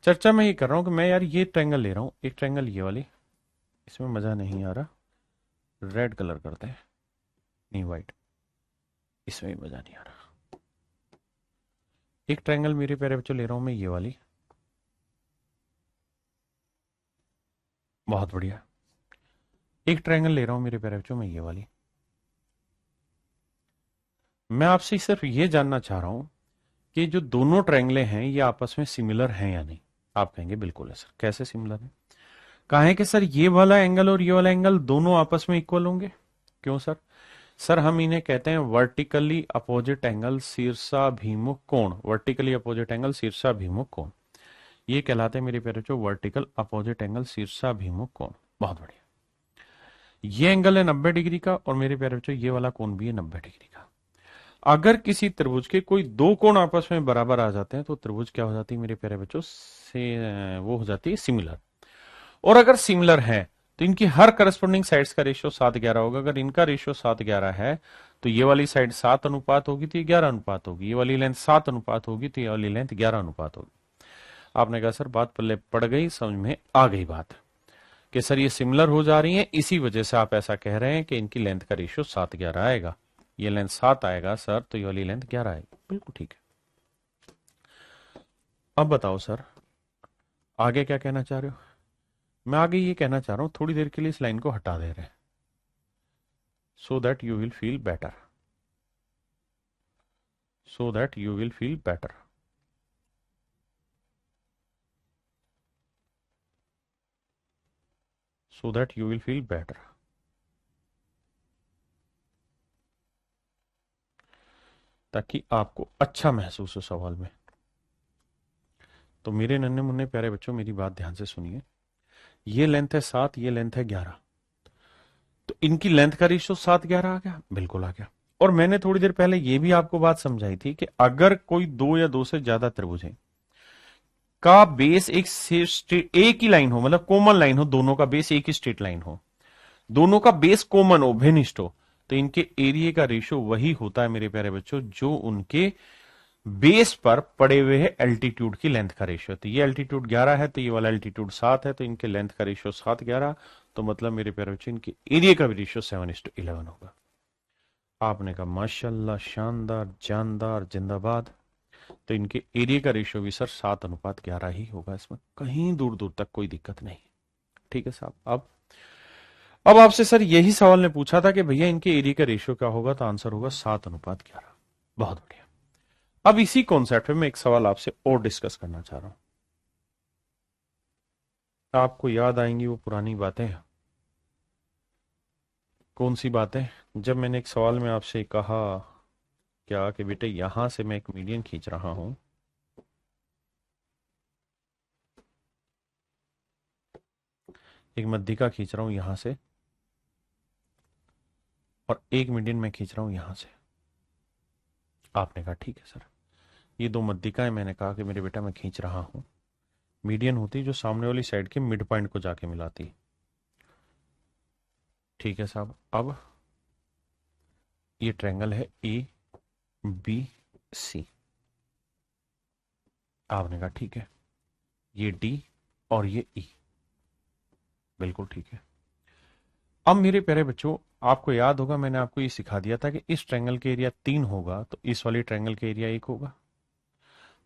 चर्चा मैं ये कर रहा हूं कि मैं यार ये ट्रायंगल ले रहा हूं, एक ट्रायंगल ये वाली, इसमें मजा नहीं आ रहा, रेड कलर करते हैं, नहीं व्हाइट, इसमें भी मजा नहीं आ रहा। एक ट्रायंगल मेरे प्यारे बच्चों ले रहा हूं मैं ये वाली, बहुत बढ़िया। एक ट्रायंगल ले रहा हूं मेरे प्यारे बच्चों मैं ये वाली। मैं आपसे सिर्फ ये जानना चाह रहा हूं कि जो दोनों ट्रायंगले हैं ये आपस में सिमिलर हैं या नहीं। आप कहेंगे बिल्कुल है सर, कैसे सिमिलर है? कहा है कि सर ये वाला एंगल और ये वाला एंगल दोनों आपस में इक्वल होंगे। क्यों सर? सर हम इन्हें कहते हैं वर्टिकली अपोजिट एंगल शीर्षाभिमुख कोण, वर्टिकली अपोजिट एंगल शीर्षाभिमुख कोण, ये कहलाते हैं मेरे प्यारे बच्चों वर्टिकल अपोजिट एंगल शीर्षाभिमुख कोण। बहुत बढ़िया। ये एंगल है 90 डिग्री का और मेरे प्यारे बच्चों ये वाला कोण भी है 90 डिग्री का। अगर किसी त्रिभुज के कोई दो कोण आपस में बराबर आ जाते हैं तो त्रिभुज क्या हो जाती है मेरे प्यारे बच्चों? से वो हो जाती है सिमिलर। और अगर सिमिलर है तो इनकी हर करस्पॉन्डिंग साइड्स का रेशियो 7:11 होगा। अगर इनका रेशियो 7:11 है तो ये वाली साइड 7 अनुपात होगी तो ये 11 अनुपात होगी, ये वाली लेंथ 7 अनुपात होगी तो ये वाली लेंथ 11 अनुपात होगी। आपने कहा सर बात पल्ले पड़ गई, समझ में आ गई बात कि सर ये सिमिलर हो जा रही है, इसी वजह से आप ऐसा कह रहे हैं कि इनकी लेंथ का रेशियो 7:11 आएगा। ये लेंथ 7 आएगा सर तो ये वाली लेंथ 11 आएगी। बिल्कुल ठीक है। अब बताओ सर आगे क्या कहना चाह रहे हो? मैं आगे ये कहना चाह रहा हूं, थोड़ी देर के लिए इस लाइन को हटा दे रहे हैं। so that you will feel better, so that you will feel better. So that you will feel better. ताकि आपको अच्छा महसूस हो सवाल में। तो मेरे नन्हे मुन्ने प्यारे बच्चों, मेरी बात ध्यान से सुनिए। ये लेंथ है 7, ये लेंथ है 11। तो इनकी लेंथ का रेशियो 7:11 आ गया, बिल्कुल आ गया। और मैंने थोड़ी देर पहले ये भी आपको बात समझाई थी कि अगर कोई दो या दो से ज्यादा त्रिभुज है का बेस एक ही लाइन हो, मतलब कॉमन लाइन हो, दोनों का बेस एक ही स्ट्रेट लाइन हो, दोनों का बेस कॉमन हो, भिन्निष्ठ हो, तो इनके एरिया का रेशियो वही होता है मेरे प्यारे बच्चों जो उनके बेस पर पड़े हुए है एल्टीट्यूड की लेंथ का रेशियो। तो ये एल्टीट्यूड 11 है, तो ये वाला एल्टीट्यूड 7 है, तो इनके लेंथ का रेशियो 7:11। तो मतलब मेरे प्यारे बच्चों इनके एरिया का भी रेशियो 7:11 होगा। आपने कहा माशाल्लाह, शानदार, जानदार, जिंदाबाद। तो इनके एरिया का रेशियो भी सर 7:11 ही होगा, इसमें कहीं दूर दूर तक कोई दिक्कत नहीं। ठीक है साहब। अब आपसे सर यही सवाल ने पूछा था कि भैया इनके एरिया का रेशियो क्या होगा, तो आंसर होगा 7:11। बहुत बढ़िया। अब इसी कॉन्सेप्ट पे मैं एक सवाल आपसे और डिस्कस करना चाह रहा हूं। आपको याद आएंगी वो पुरानी बातें। कौन सी बातें? जब मैंने एक सवाल में आपसे कहा क्या कि बेटे यहां से मैं एक मीडियन खींच रहा हूं, एक मध्यिका खींच रहा हूं यहां से, और एक मीडियन मैं खींच रहा हूं यहां से। आपने कहा ठीक है सर, ये दो मध्यिकाएं मैंने कहा कि मेरे बेटा मैं खींच रहा हूं। मीडियन होती जो सामने वाली साइड के मिड पॉइंट को जाके मिलाती। ठीक है साहब। अब ये ट्रायंगल है ए बी सी। आपने कहा ठीक है, ये डी और ये ई, बिल्कुल ठीक है। अब मेरे प्यारे बच्चों, आपको याद होगा मैंने आपको ये सिखा दिया था कि इस ट्रायंगल के एरिया 3 होगा तो इस वाली ट्रायंगल के एरिया 1 होगा।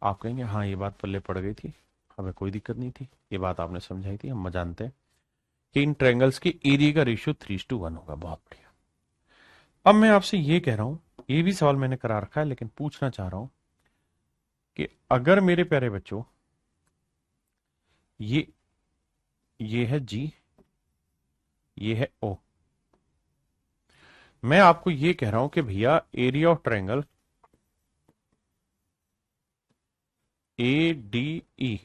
आप कहेंगे हाँ ये बात पल्ले पड़ गई थी, हमें कोई दिक्कत नहीं थी, ये बात आपने समझाई थी, हम जानते हैं कि इन ट्रायंगल्स के एरिया का रेशियो 3:1 होगा। बहुत बढ़िया। अब मैं आपसे ये कह रहा हूं, ये भी सवाल मैंने करा रखा है लेकिन पूछना चाह रहा हूं कि अगर मेरे प्यारे बच्चों ये ये है जी, ये है ओ, मैं आपको ये कह रहा हूं कि भैया area of triangle A D E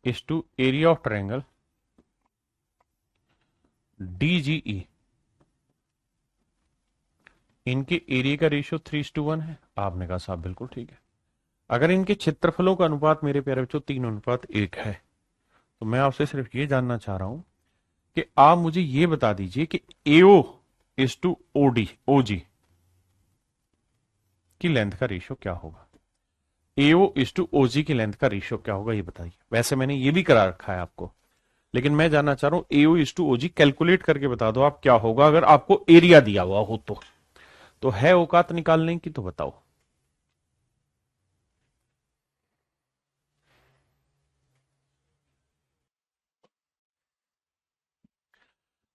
is to area of triangle D G E, इनके एरिया का रेशियो 3:1 है। आपने कहा साहब बिल्कुल ठीक है। अगर इनके क्षेत्रफलों का अनुपात मेरे प्यारे बच्चों 3:1 है, तो मैं आपसे सिर्फ ये जानना चाह रहा हूं कि आप मुझे ये बता दीजिए कि एओ इज टू ओडी ओजी की लेंथ का रेशियो क्या होगा। एओ इज टू ओजी की लेंथ का रेशियो क्या होगा ये बताइए। वैसे मैंने ये भी करा रखा है आपको, लेकिन मैं जानना चाह रहा हूं AO is to OG calculate करके बता दो आप क्या होगा अगर आपको एरिया दिया हुआ हो तो है औकात निकालने की तो बताओ।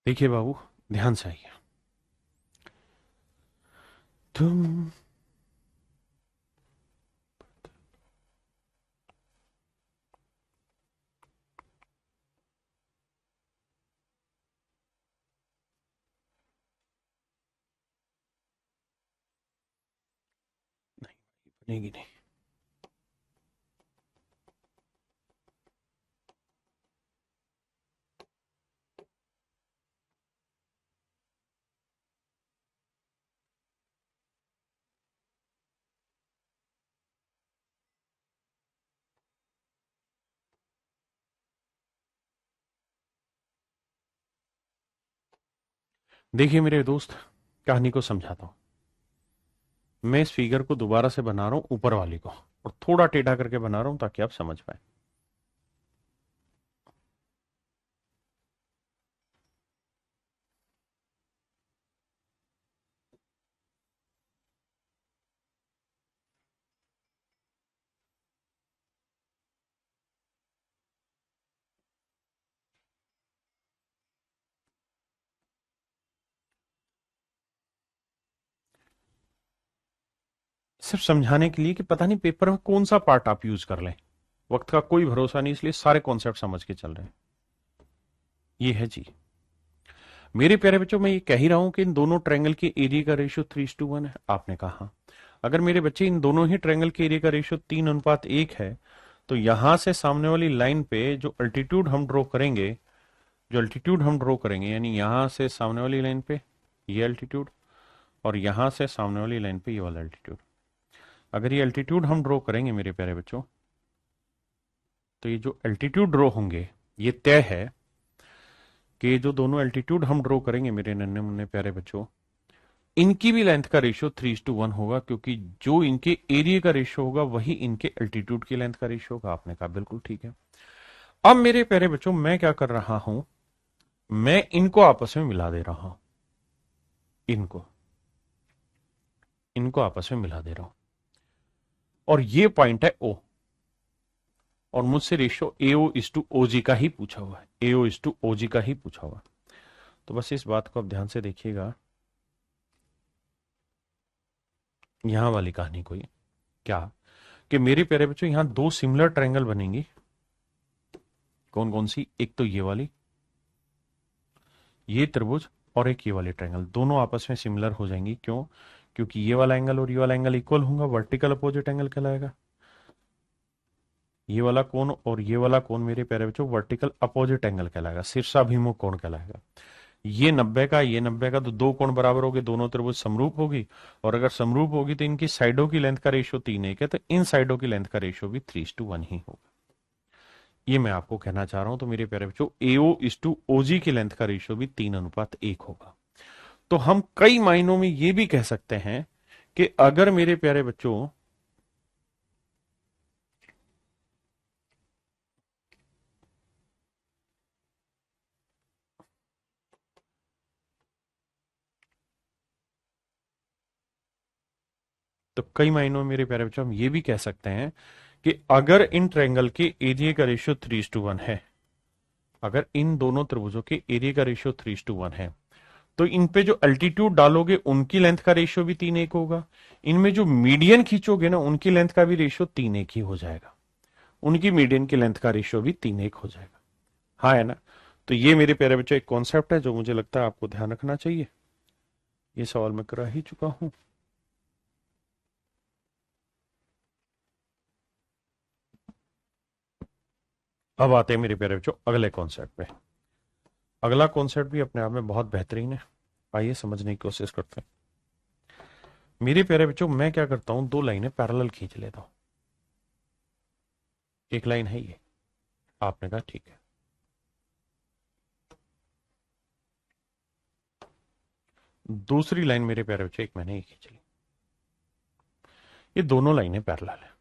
देखिए बाबू, ध्यान से आइए। तुम बनेगी नहीं। देखिए मेरे दोस्त, कहानी को समझाता हूं। मैं इस फिगर को दोबारा से बना रहा हूं ऊपर वाली को, और थोड़ा टेढ़ा करके बना रहा हूं ताकि आप समझ पाए। सिर्फ समझाने के लिए कि पता नहीं पेपर में कौन सा पार्ट आप यूज कर लें। वक्त का कोई भरोसा नहीं, इसलिए सारे कॉन्सेप्ट समझ के चल रहे हैं। ये है जी। मेरे प्यारे बच्चों, मैं ये कह ही रहा हूं कि इन दोनों ट्रायंगल के एरिया का रेशियो 3:1 है। आपने कहा अगर मेरे बच्चे इन दोनों ही ट्रायंगल के एरिया का रेशियो 3:1 है, तो यहां से सामने वाली लाइन पे जो अल्टीट्यूड हम ड्रॉ करेंगे, यानी यहां से सामने वाली लाइन पे ये अल्टीट्यूड, और यहां से सामने वाली लाइन पे ये वाला अल्टीट्यूड, अगर ये अल्टीट्यूड हम ड्रॉ करेंगे मेरे प्यारे बच्चों, तो ये जो अल्टीट्यूड ड्रॉ होंगे, ये तय है कि जो दोनों एल्टीट्यूड हम ड्रॉ करेंगे मेरे नन्हे मुन्ने प्यारे बच्चों, इनकी भी लेंथ का रेशियो 3:1 होगा, क्योंकि जो इनके एरिया का रेशियो होगा वही इनके एल्टीट्यूड की लेंथ का रेशियो होगा। आपने कहा बिल्कुल ठीक है। अब मेरे प्यारे बच्चों, मैं क्या कर रहा हूं, मैं इनको आपस में मिला दे रहा हूं, इनको इनको आपस में मिला दे रहा हूं, और ये पॉइंट है ओ, और मुझसे रेशियो AO:OG का ही पूछा हुआ है, AO:OG का ही पूछा हुआ। तो बस इस बात को आप ध्यान से देखिएगा, यहां वाली कहानी कोई क्या कि मेरे प्यारे बच्चों यहां दो सिमिलर ट्रायंगल बनेंगी। कौन कौन सी? एक तो ये वाली, ये त्रिभुज, और एक ये वाली ट्रायंगल, दोनों आपस में सिमिलर हो जाएंगी। क्यों? क्योंकि ये वाला एंगल और ये वाला एंगल इक्वल होगा, वर्टिकल अपोजिट एंगल कहलाएगा। ये वाला कोण और ये वाला कोण मेरे प्यारे बच्चों वर्टिकल अपोजिट एंगल कहलाएगा, शीर्षाभिमुख कोण कहलाएगा। ये 90 का, ये 90 का, तो दो कोण बराबर हो गए, दोनों त्रिभुज समरूप होगी, और अगर समरूप होगी तो इनकी साइडों की लेंथ का रेशियो 3:1 है, तो इन साइडों की लेंथ का रेशियो भी 3:1 ही होगा। ये मैं आपको कहना चाह रहा हूं। तो मेरे प्यारे बच्चों AO:OG की लेंथ का रेशियो भी 3:1 होगा। तो हम कई मायनों में ये भी कह सकते हैं कि अगर मेरे प्यारे बच्चों तो कई मायनों में मेरे प्यारे बच्चों हम ये भी कह सकते हैं कि अगर इन ट्रायंगल के एरिया का रेशियो 3:1 है, अगर इन दोनों त्रिभुजों के एरिया का रेशियो 3:1 है, तो इन पे जो अल्टीट्यूड डालोगे उनकी लेंथ का रेशियो भी 3:1 होगा। इनमें जो मीडियन खींचोगे ना, उनकी लेंथ का भी रेशियो 3:1 ही हो जाएगा, उनकी मीडियन की लेंथ का रेशियो भी 3:1 हो जाएगा। हाँ है ना? तो ये मेरे प्यारे बच्चों एक कॉन्सेप्ट है जो मुझे लगता है आपको ध्यान रखना चाहिए। ये सवाल मैं करा ही चुका हूं। अब आते हैं मेरे प्यारे बच्चों अगले कॉन्सेप्ट पे। अगला कॉन्सेप्ट भी अपने आप में बहुत बेहतरीन है, आइए समझने की कोशिश करते हैं। मेरे प्यारे बच्चों, मैं क्या करता हूं, दो लाइनें पैरेलल खींच लेता हूं। एक लाइन है ये, आपने कहा ठीक है। दूसरी लाइन मेरे प्यारे बच्चों एक मैंने ये खींच ली। ये दोनों लाइनें पैरेलल है,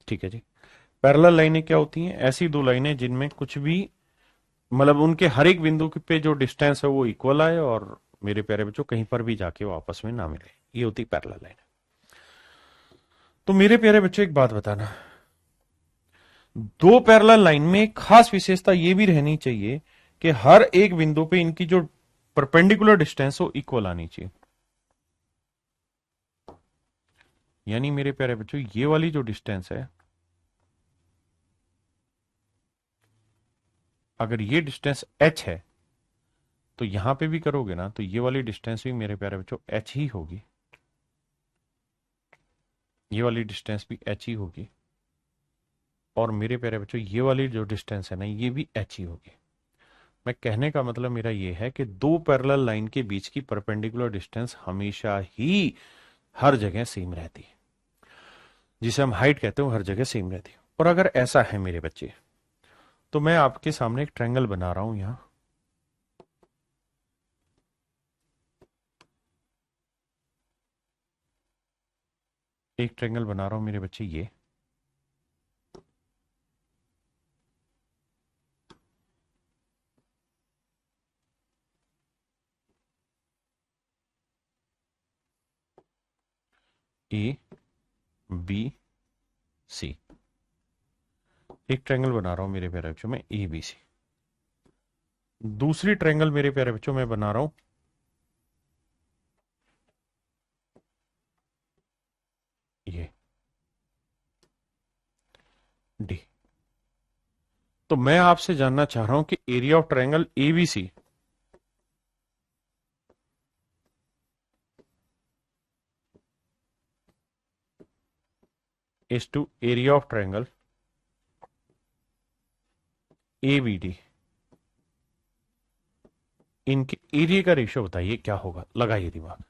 ठीक है जी। पैरेलल लाइनें क्या होती हैं? ऐसी दो लाइनें जिनमें कुछ भी मतलब उनके हर एक बिंदु पे जो डिस्टेंस है वो इक्वल आए, और मेरे प्यारे बच्चों कहीं पर भी जाके वो आपस में ना मिले, ये होती पैरेलल लाइन। तो मेरे प्यारे बच्चों एक बात बताना, दो पैरेलल लाइन में एक खास विशेषता ये भी रहनी चाहिए कि हर एक बिंदु पे इनकी जो परपेंडिकुलर डिस्टेंस हो इक्वल आनी चाहिए। यानी मेरे प्यारे बच्चों ये वाली जो डिस्टेंस है, अगर ये डिस्टेंस h है तो यहां पे भी करोगे ना तो ये वाली डिस्टेंस भी मेरे प्यारे बच्चों h ही होगी, ये वाली डिस्टेंस भी h ही होगी, और मेरे प्यारे बच्चों ये वाली जो डिस्टेंस है ना ये भी h ही होगी। मैं कहने का मतलब मेरा ये है कि दो पैरेलल लाइन के बीच की परपेंडिकुलर डिस्टेंस हमेशा ही हर जगह सेम रहती है, जिसे हम हाइट कहते हैं, हर जगह सेम रहती है। और अगर ऐसा है मेरे बच्चे, तो मैं आपके सामने एक ट्रायंगल बना रहा हूं यहां, एक ट्रायंगल बना रहा हूं मेरे बच्चे, ये ABC, एक ट्रायंगल बना रहा हूं मेरे प्यारे बच्चों में ABC। दूसरी ट्रायंगल मेरे प्यारे बच्चों में बना रहा हूं ये, तो मैं आपसे जानना चाह रहा हूं कि area of triangle ABC is to area of triangle ABD, इनके एरिया का रेशियो बताइए क्या होगा, लगाइए दिमाग।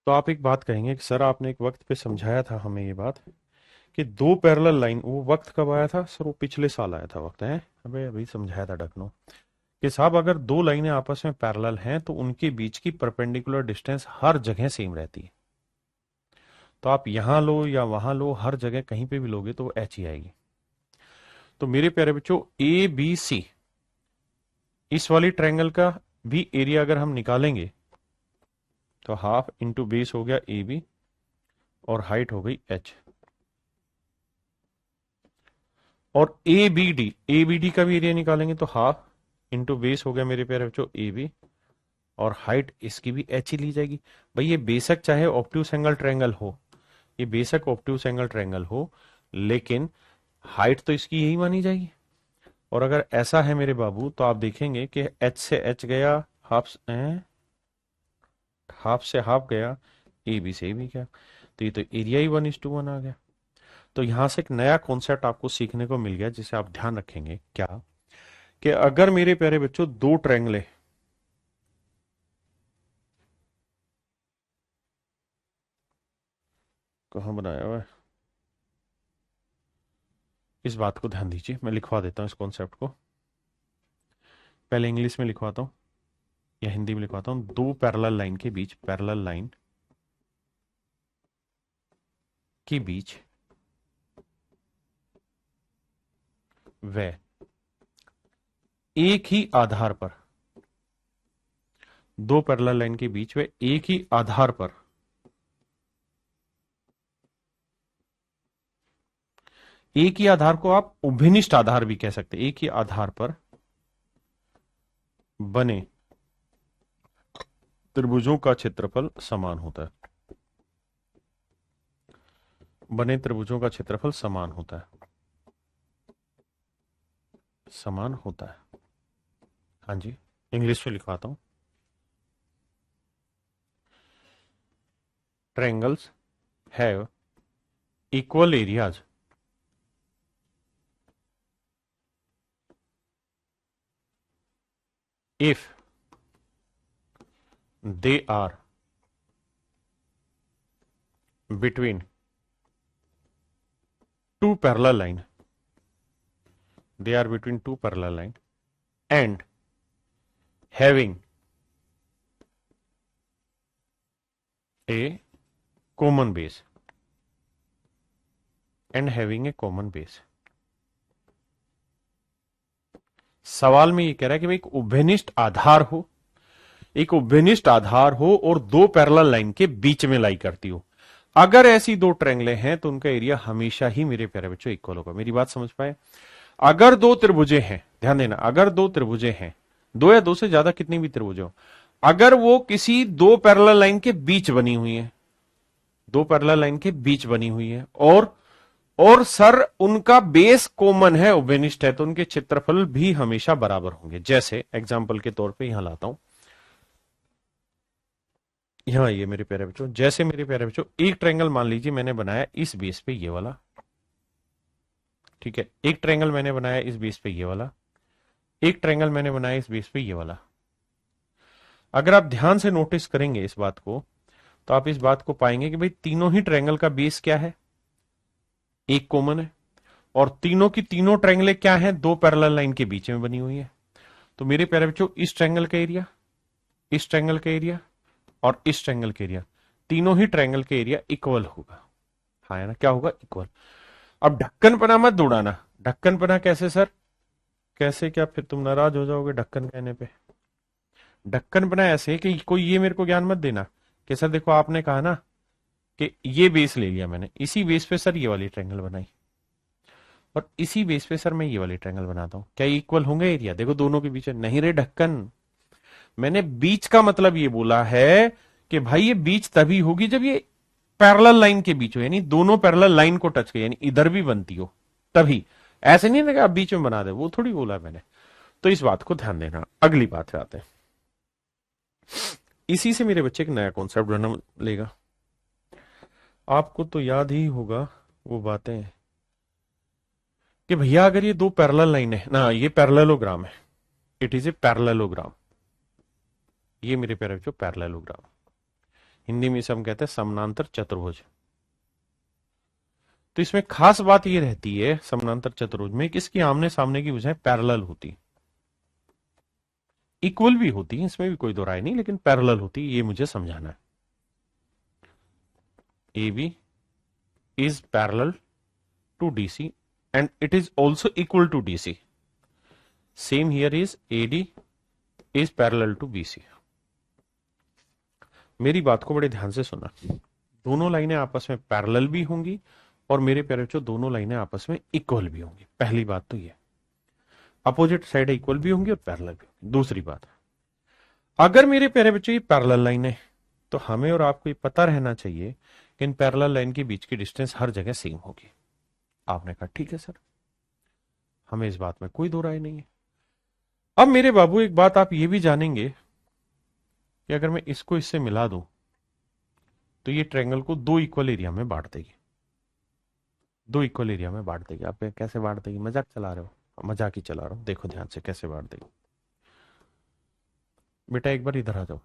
तो आप एक बात कहेंगे कि सर आपने एक वक्त पे समझाया था हमें ये बात कि दो पैरेलल लाइन, वो वक्त कब आया था सर? वो पिछले साल आया था वक्त, है अबे अभी समझाया था डकनो कि साहब अगर दो लाइनें आपस में पैरेलल हैं तो उनके बीच की परपेंडिकुलर डिस्टेंस हर जगह सेम रहती है। तो आप यहां लो या वहां लो, हर जगह कहीं पे भी लोगे तो वो एच ही आएगी। तो मेरे प्यारे बच्चों, ए बी सी इस वाली ट्रायंगल का भी एरिया अगर हम निकालेंगे तो हाफ इंटू बेस हो गया ए बी और हाइट हो गई एच, और ए बी डी का भी एरिया निकालेंगे तो हाफ इंटू बेस हो गया मेरे प्यारे बच्चों ए बी, और हाइट इसकी भी एच ही ली जाएगी। भाई ये बेशक चाहे ऑब्ट्यूस एंगल ट्रायंगल हो, ये बेशक ऑब्ट्यूस एंगल ट्रायंगल हो, लेकिन हाइट तो इसकी यही मानी जाएगी। और अगर ऐसा है मेरे बाबू तो आप देखेंगे कि एच से एच गया, हाफ हाफ से हाफ गया, ए बी से भी गया, तो ये तो एरिया ही 1:1 आ गया। तो यहां से एक नया कॉन्सेप्ट आपको सीखने को मिल गया जिसे आप ध्यान रखेंगे, क्या कि अगर मेरे प्यारे बच्चों दो ट्रायंगले कहां बनाया हुआ है, इस बात को ध्यान दीजिए, मैं लिखवा देता हूं इस कॉन्सेप्ट को, पहले इंग्लिश में लिखवाता हूं या हिंदी में लिखवाता हूं। दो पैरेलल लाइन के बीच, पैरेलल लाइन के बीच वे एक ही आधार पर, दो पैरेलल लाइन के बीच वे एक ही आधार पर एक ही आधार को आप उभयनिष्ठ आधार भी कह सकते हैं, एक ही आधार पर बने त्रिभुजों का क्षेत्रफल समान होता है, बने त्रिभुजों का क्षेत्रफल समान होता है, समान होता है। हाँ जी, इंग्लिश में लिखवाता हूं। Triangles have equal areas if they are between two parallel line, they are between two parallel line and having a common base, and having a common base। सवाल में ये कह रहा है कि भाई एक उभयनिष्ठ आधार हो, एक उभयनिष्ठ आधार हो और दो पैरेलल लाइन के बीच में लाई करती हो। अगर ऐसी दो ट्रायंगलें हैं तो उनका एरिया हमेशा ही मेरे प्यारे बच्चों इक्वल होगा। मेरी बात समझ पाए? अगर दो त्रिभुजें हैं, ध्यान देना, अगर दो त्रिभुजें हैं, दो या दो से ज्यादा कितनी भी त्रिभुजें हो, अगर वो किसी दो पैरेलल लाइन के बीच बनी हुई है, दो पैरेलल लाइन के बीच बनी हुई है, और सर उनका बेस कॉमन है, उभयनिष्ठ है, तो उनके क्षेत्रफल भी हमेशा बराबर होंगे। जैसे एग्जांपल के तौर पे यहां लाता हूं, यहां ये मेरे प्यारे बच्चों, जैसे मेरे प्यारे बच्चों एक ट्रायंगल मान लीजिए मैंने बनाया इस बेस पे ये वाला, ठीक है, एक ट्रायंगल मैंने बनाया इस बेस पे ये वाला, एक ट्रायंगल मैंने बनाया इस बेस पे ये वाला। अगर आप ध्यान से नोटिस करेंगे इस बात को तो आप इस बात को पाएंगे कि भाई तीनों ही ट्रायंगल का बेस क्या है, एक कॉमन है, और तीनों की तीनों ट्रायंगलें क्या है, दो पैरेलल लाइन के बीच में बनी हुई है। तो मेरे प्यारे बच्चों इस ट्रायंगल का एरिया, इस ट्रायंगल का एरिया और इस ट्रायंगल का एरिया, तीनों ही ट्रायंगल का एरिया इक्वल होगा। हाँ है ना, क्या होगा, इक्वल। अब ढक्कन पना मत दौड़ाना, ढक्कन पना कैसे सर, कैसे, क्या फिर तुम नाराज हो जाओगे ढक्कन कहने पे? ढक्कन पना ऐसे कि कोई ये मेरे को ज्ञान मत देना कि सर देखो आपने कहा ना कि ये बेस ले लिया मैंने, इसी बेस पे सर ये वाली ट्रायंगल बनाई, और इसी बेस पे सर मैं ये वाली ट्रायंगल बनाता हूं, क्या इक्वल होंगे एरिया? देखो दोनों के बीच नहीं रे ढक्कन, मैंने बीच का मतलब ये बोला है कि भाई ये बीच तभी होगी जब ये पैरेलल लाइन के बीच हो, यानी दोनों पैरेलल लाइन को टच करे, यानी इधर भी बनती हो तभी। ऐसे नहीं ना कि आप बीच में बना दे, वो थोड़ी बोला मैंने। तो इस बात को ध्यान देना। अगली बात पे आते हैं। इसी से मेरे बच्चे एक नया कॉन्सेप्ट जन्म लेगा। आपको तो याद ही होगा वो बातें कि भैया अगर ये दो पैरेलल लाइन है ना, ये पैरेललोग्राम है, इट इज ए पैरेललोग्राम। ये मेरे प्यारे बच्चों पैरेललोग्राम, हिंदी में इसे हम कहते हैं समानांतर चतुर्भुज। तो इसमें खास बात ये रहती है समानांतर चतुर्भुज में कि इसकी आमने सामने की भुजाएं पैरेलल होती, इक्वल भी होती है, इसमें भी कोई दो राय नहीं, लेकिन पैरेलल होती, ये मुझे समझाना है। A B is parallel to DC and it is also equal to DC. Same here is AD is parallel to BC. मेरी बात को बड़े ध्यान से सुना। दोनों लाइनें आपस में पैरेलल भी होंगी और मेरे प्यारे बच्चों दोनों लाइनें आपस में इक्वल भी होंगी। पहली बात तो ये, अपोजिट साइड इक्वल भी होंगी और पैरेलल भी होंगी। दूसरी बात, अगर मेरे प्यारे बच्चों ये पैरेलल लाइन है तो हमें और आपको ये पता रहना चाहिए कि इन पैरेलल लाइन के बीच की डिस्टेंस हर जगह सेम होगी। आपने कहा ठीक है सर, हमें इस बात में कोई दो राय नहीं है। अब मेरे बाबू एक बात आप ये भी जानेंगे कि अगर मैं इसको इससे मिला दूं तो ये ट्रायंगल को दो इक्वल एरिया में बांट देगी। दो इक्वल एरिया में बांट देगी। आप कैसे बांट देगी? मजाक चला रहे हो? मजाक ही चला रहा हूं। देखो ध्यान से कैसे बांट देगी। बेटा एक बार इधर आ जाओ।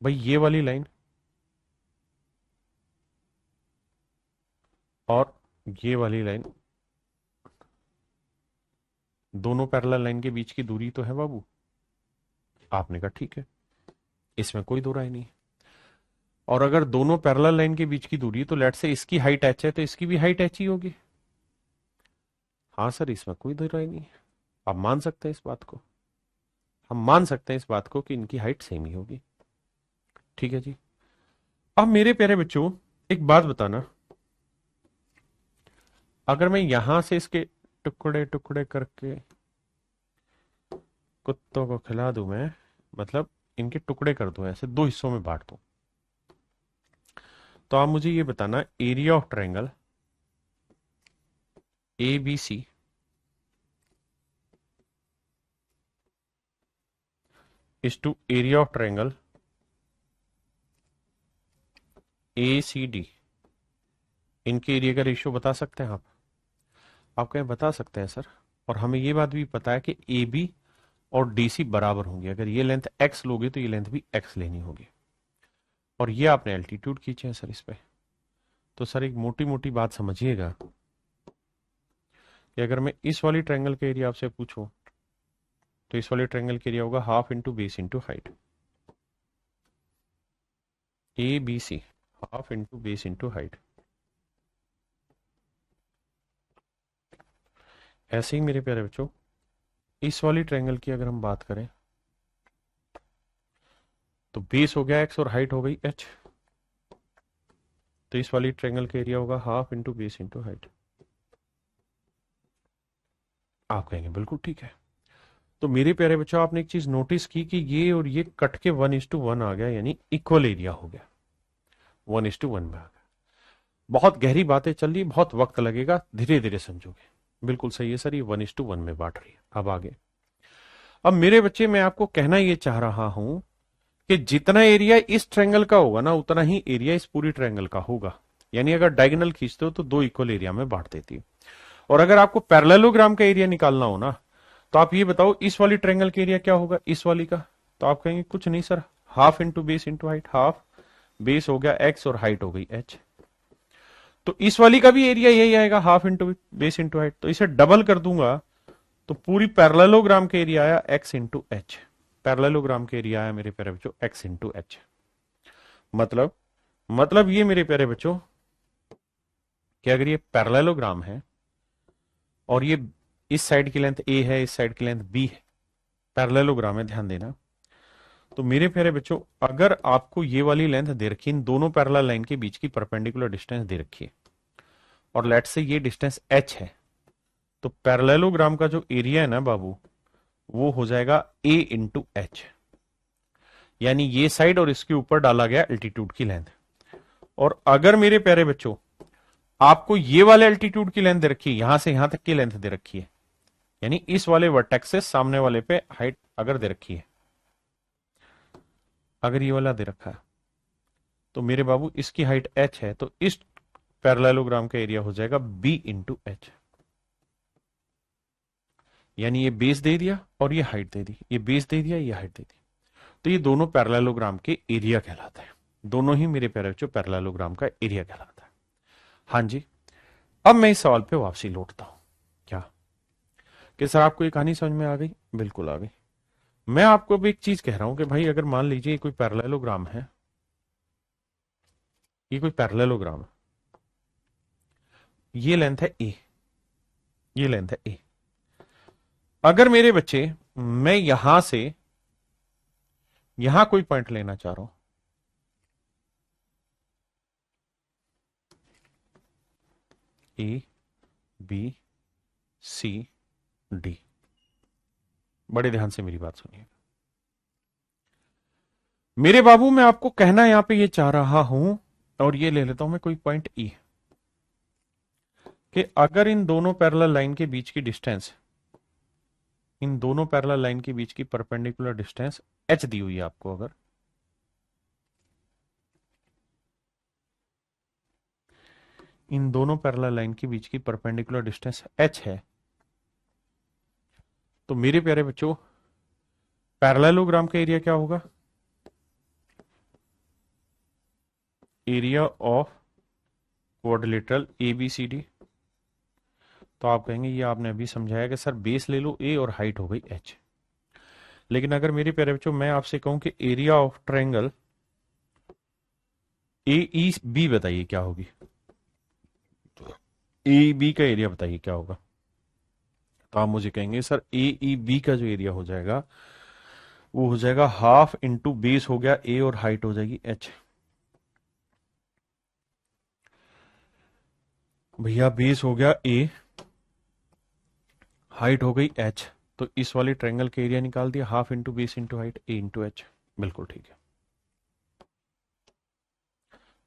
भाई ये वाली लाइन और ये वाली लाइन, दोनों पैरेलल लाइन के बीच की दूरी तो है बाबू। आपने कहा ठीक है, इसमें कोई दो राय नहीं। और अगर दोनों पैरेलल लाइन के बीच की दूरी, तो लेट से इसकी हाइट एच है तो इसकी भी हाइट एच ही होगी। हाँ सर, इसमें कोई दो राय नहीं है। आप मान सकते हैं इस बात को, हम मान सकते हैं इस बात को कि इनकी हाइट सेम ही होगी। ठीक है जी। अब मेरे प्यारे बच्चों एक बात बताना, अगर मैं यहां से इसके टुकड़े टुकड़े करके कुत्तों को खिला दूं, मैं मतलब इनके टुकड़े कर दूं, ऐसे दो हिस्सों में बांट दूं, तो आप मुझे ये बताना area of triangle A B C is to area of triangle A C D. इनके एरिया का रेशियो बता सकते हैं आप कहें बता सकते हैं सर। और हमें ये बात भी पता है कि ए बी और डी सी बराबर होंगे। अगर ये लेंथ एक्स लोगे तो ये लेंथ भी एक्स लेनी होगी। और ये आपने एल्टीट्यूड खींचे हैं सर इस पे। तो सर एक मोटी मोटी बात समझिएगा कि अगर मैं इस वाली ट्रायंगल के एरिया आपसे पूछूं तो इस वाले ट्रायंगल के एरिया होगा half into base into height. A B C half into base into height. ऐसे ही मेरे प्यारे बच्चों इस वाली ट्रायंगल की अगर हम बात करें तो बेस हो गया एक्स और हाइट हो गई एच। तो इस वाली ट्रायंगल का एरिया होगा half into base into height. आप कहेंगे बिल्कुल ठीक है। तो मेरे प्यारे बच्चों आपने एक चीज नोटिस की कि ये और ये कट के 1:1 आ गया, यानी इक्वल एरिया हो गया, 1:1 में आ गया। बहुत गहरी बातें चल रही, बहुत वक्त लगेगा, धीरे धीरे समझोगे। बिल्कुल सही है सर, ये 1:1 में बांट रही है। अब आगे, अब मेरे बच्चे मैं आपको कहना ये चाह रहा हूं कि जितना एरिया इस ट्रायंगल का होगा ना, उतना ही एरिया इस पूरी ट्रायंगल का होगा। यानी अगर डायगोनल खींचते हो तो दो इक्वल एरिया में बांट देती है। और अगर आपको पैरेललोग्राम का एरिया निकालना हो ना, तो आप ये बताओ इस वाली ट्रायंगल का एरिया क्या होगा इस वाली का? तो आप कहेंगे कुछ नहीं sir, half into base into height. Half base हो गया एक्स और हाइट हो गई एच। तो इस वाली का भी एरिया यही आएगा, half into base into height. तो इसे डबल कर दूंगा तो पूरी पैरेललोग्राम का एरिया आया एक्स इंटू एच। पैरेललोग्राम का एरिया आया मेरे प्यारे बच्चों एक्स इंटू एच। मतलब ये मेरे प्यारे बच्चों कि अगर ये पैरेललोग्राम है और ये इस साइड की लेंथ ए है, इस साइड की लेंथ बी है, पैरेललोग्राम है, ध्यान देना। तो मेरे प्यारे बच्चों अगर आपको ये वाली लेंथ दे रखी, इन दोनों पैरेलल लाइन के बीच की परपेंडिकुलर डिस्टेंस दे रखी है, और लेट से ये डिस्टेंस h है, तो पैरेललोग्राम का जो एरिया है ना बाबू, वो हो जाएगा a इंटू एच, यानी ये साइड और इसके ऊपर डाला गया एल्टीट्यूड की लेंथ। और अगर मेरे प्यारे बच्चों आपको ये वाले एल्टीट्यूड की लेंथ दे रखी है, यहां से यहां तक की लेंथ दे रखी है, यानी इस वाले वर्टेक्स से सामने वाले पे हाइट अगर दे रखी है, अगर ये वाला दे रखा है, तो मेरे बाबू इसकी हाइट h है, तो इस पैरेललोग्राम का एरिया हो जाएगा b इंटू एच। यानी ये बेस दे दिया और ये हाइट दे दी, ये बेस दे दिया, ये हाइट दे दी, तो ये दोनों पैरेललोग्राम के एरिया कहलाता है। दोनों ही मेरे प्यारे बच्चों पैरेललोग्राम का एरिया कहलाता है। हाँ जी, अब मैं इस सवाल पे वापसी लौटता हूं। क्या कि सर आपको ये कहानी समझ में आ गई? बिल्कुल आ गई। मैं आपको अब एक चीज कह रहा हूं कि भाई अगर मान लीजिए कोई पैरेललोग्राम है, ये कोई पैरेललोग्राम है, ये लेंथ है ए, ये लेंथ है ए। अगर मेरे बच्चे मैं यहां से यहां कोई पॉइंट लेना चाह रहा हूं, ए बी सी डी, बड़े ध्यान से मेरी बात सुनिए मेरे बाबू, मैं आपको कहना यहां पे ये चाह रहा हूं, और ये ले लेता हूं मैं कोई पॉइंट ई, कि अगर इन दोनों पैरेलल लाइन के बीच की डिस्टेंस, इन दोनों पैरेलल लाइन के बीच की परपेंडिकुलर डिस्टेंस एच दी हुई है आपको, अगर इन दोनों पैरेलल लाइन के बीच की परपेंडिकुलर डिस्टेंस एच है, तो मेरे प्यारे बच्चों पैरेललोग्राम का एरिया क्या होगा? Area of quadrilateral ABCD। तो आप कहेंगे ये आपने अभी समझाया कि सर बेस ले लो a और हाइट हो गई h। लेकिन अगर मेरे प्यारे बच्चों मैं आपसे कहूं कि एरिया ऑफ ट्रायंगल AEB बताइए क्या होगी? AEB का एरिया बताइए क्या होगा? तो आप मुझे कहेंगे सर AEB का जो एरिया हो जाएगा वो हो जाएगा हाफ इंटू बेस हो गया a और हाइट हो जाएगी h। भैया बेस हो गया a, हाइट हो गई h, तो इस वाले ट्रायंगल का एरिया निकाल दिया, half into base into height a into H. बिल्कुल ठीक है।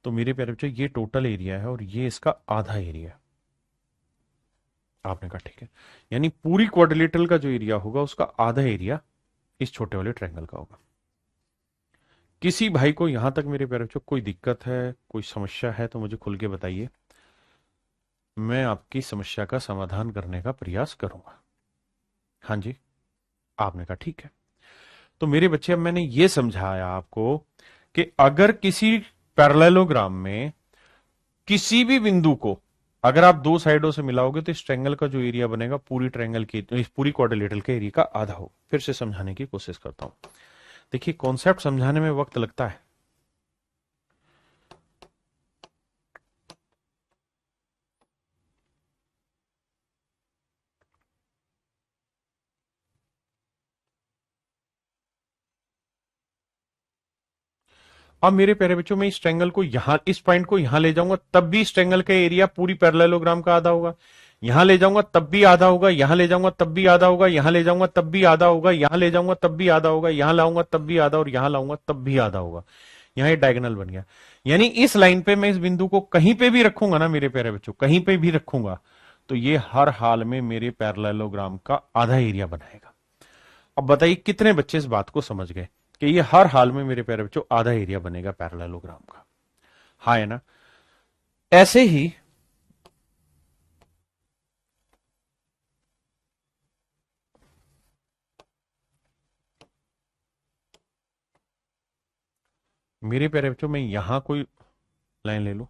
तो मेरे प्यारे बच्चों ये टोटल एरिया है और ये इसका आधा एरिया है। आपने कहा ठीक है, यानी पूरी क्वाड्रिलेटरल का जो एरिया होगा उसका आधा एरिया इस छोटे वाले ट्रायंगल का होगा। किसी भाई को यहां तक मेरे प्यारे बच्चों कोई दिक्कत है, कोई समस्या है तो मुझे खुल के बताइए, मैं आपकी समस्या का समाधान करने का प्रयास करूंगा। हाँ जी, आपने कहा ठीक है। तो मेरे बच्चे अब मैंने ये समझाया आपको कि अगर किसी पैरेललोग्राम में किसी भी बिंदु को अगर आप दो साइडों से मिलाओगे तो इस ट्रायंगल का जो एरिया बनेगा पूरी ट्रायंगल की, इस पूरी क्वाड्रिलेटरल के एरिया का आधा हो। फिर से समझाने की कोशिश करता हूं। देखिए कॉन्सेप्ट समझाने में वक्त लगता है, अब मेरे प्यारे बच्चों में इस ट्रायंगल को यहां, इस पॉइंट को यहां ले जाऊंगा तब भी इस ट्रायंगल का एरिया पूरी पैरेललोग्राम का आधा होगा, यहां ले जाऊंगा तब भी आधा होगा, यहां ले जाऊंगा तब भी आधा होगा, यहां ले जाऊंगा तब भी आधा होगा, यहां ले जाऊंगा तब भी आधा होगा, यहां लाऊंगा तब भी आधा, और यहां लाऊंगा तब भी आधा होगा। यहां ये डायगोनल बन गया, यानी इस लाइन पे मैं इस बिंदु को कहीं पे भी रखूंगा ना मेरे प्यारे बच्चों, कहीं पे भी रखूंगा तो ये हर हाल में मेरे पैरेललोग्राम का आधा एरिया बनाएगा। अब बताइए कितने बच्चे इस बात को समझ गए कि ये हर हाल में मेरे प्यारे बच्चों आधा एरिया बनेगा पैरेललोग्राम का? हाँ है ना? ऐसे ही मेरे प्यारे बच्चों मैं यहां कोई लाइन ले लूं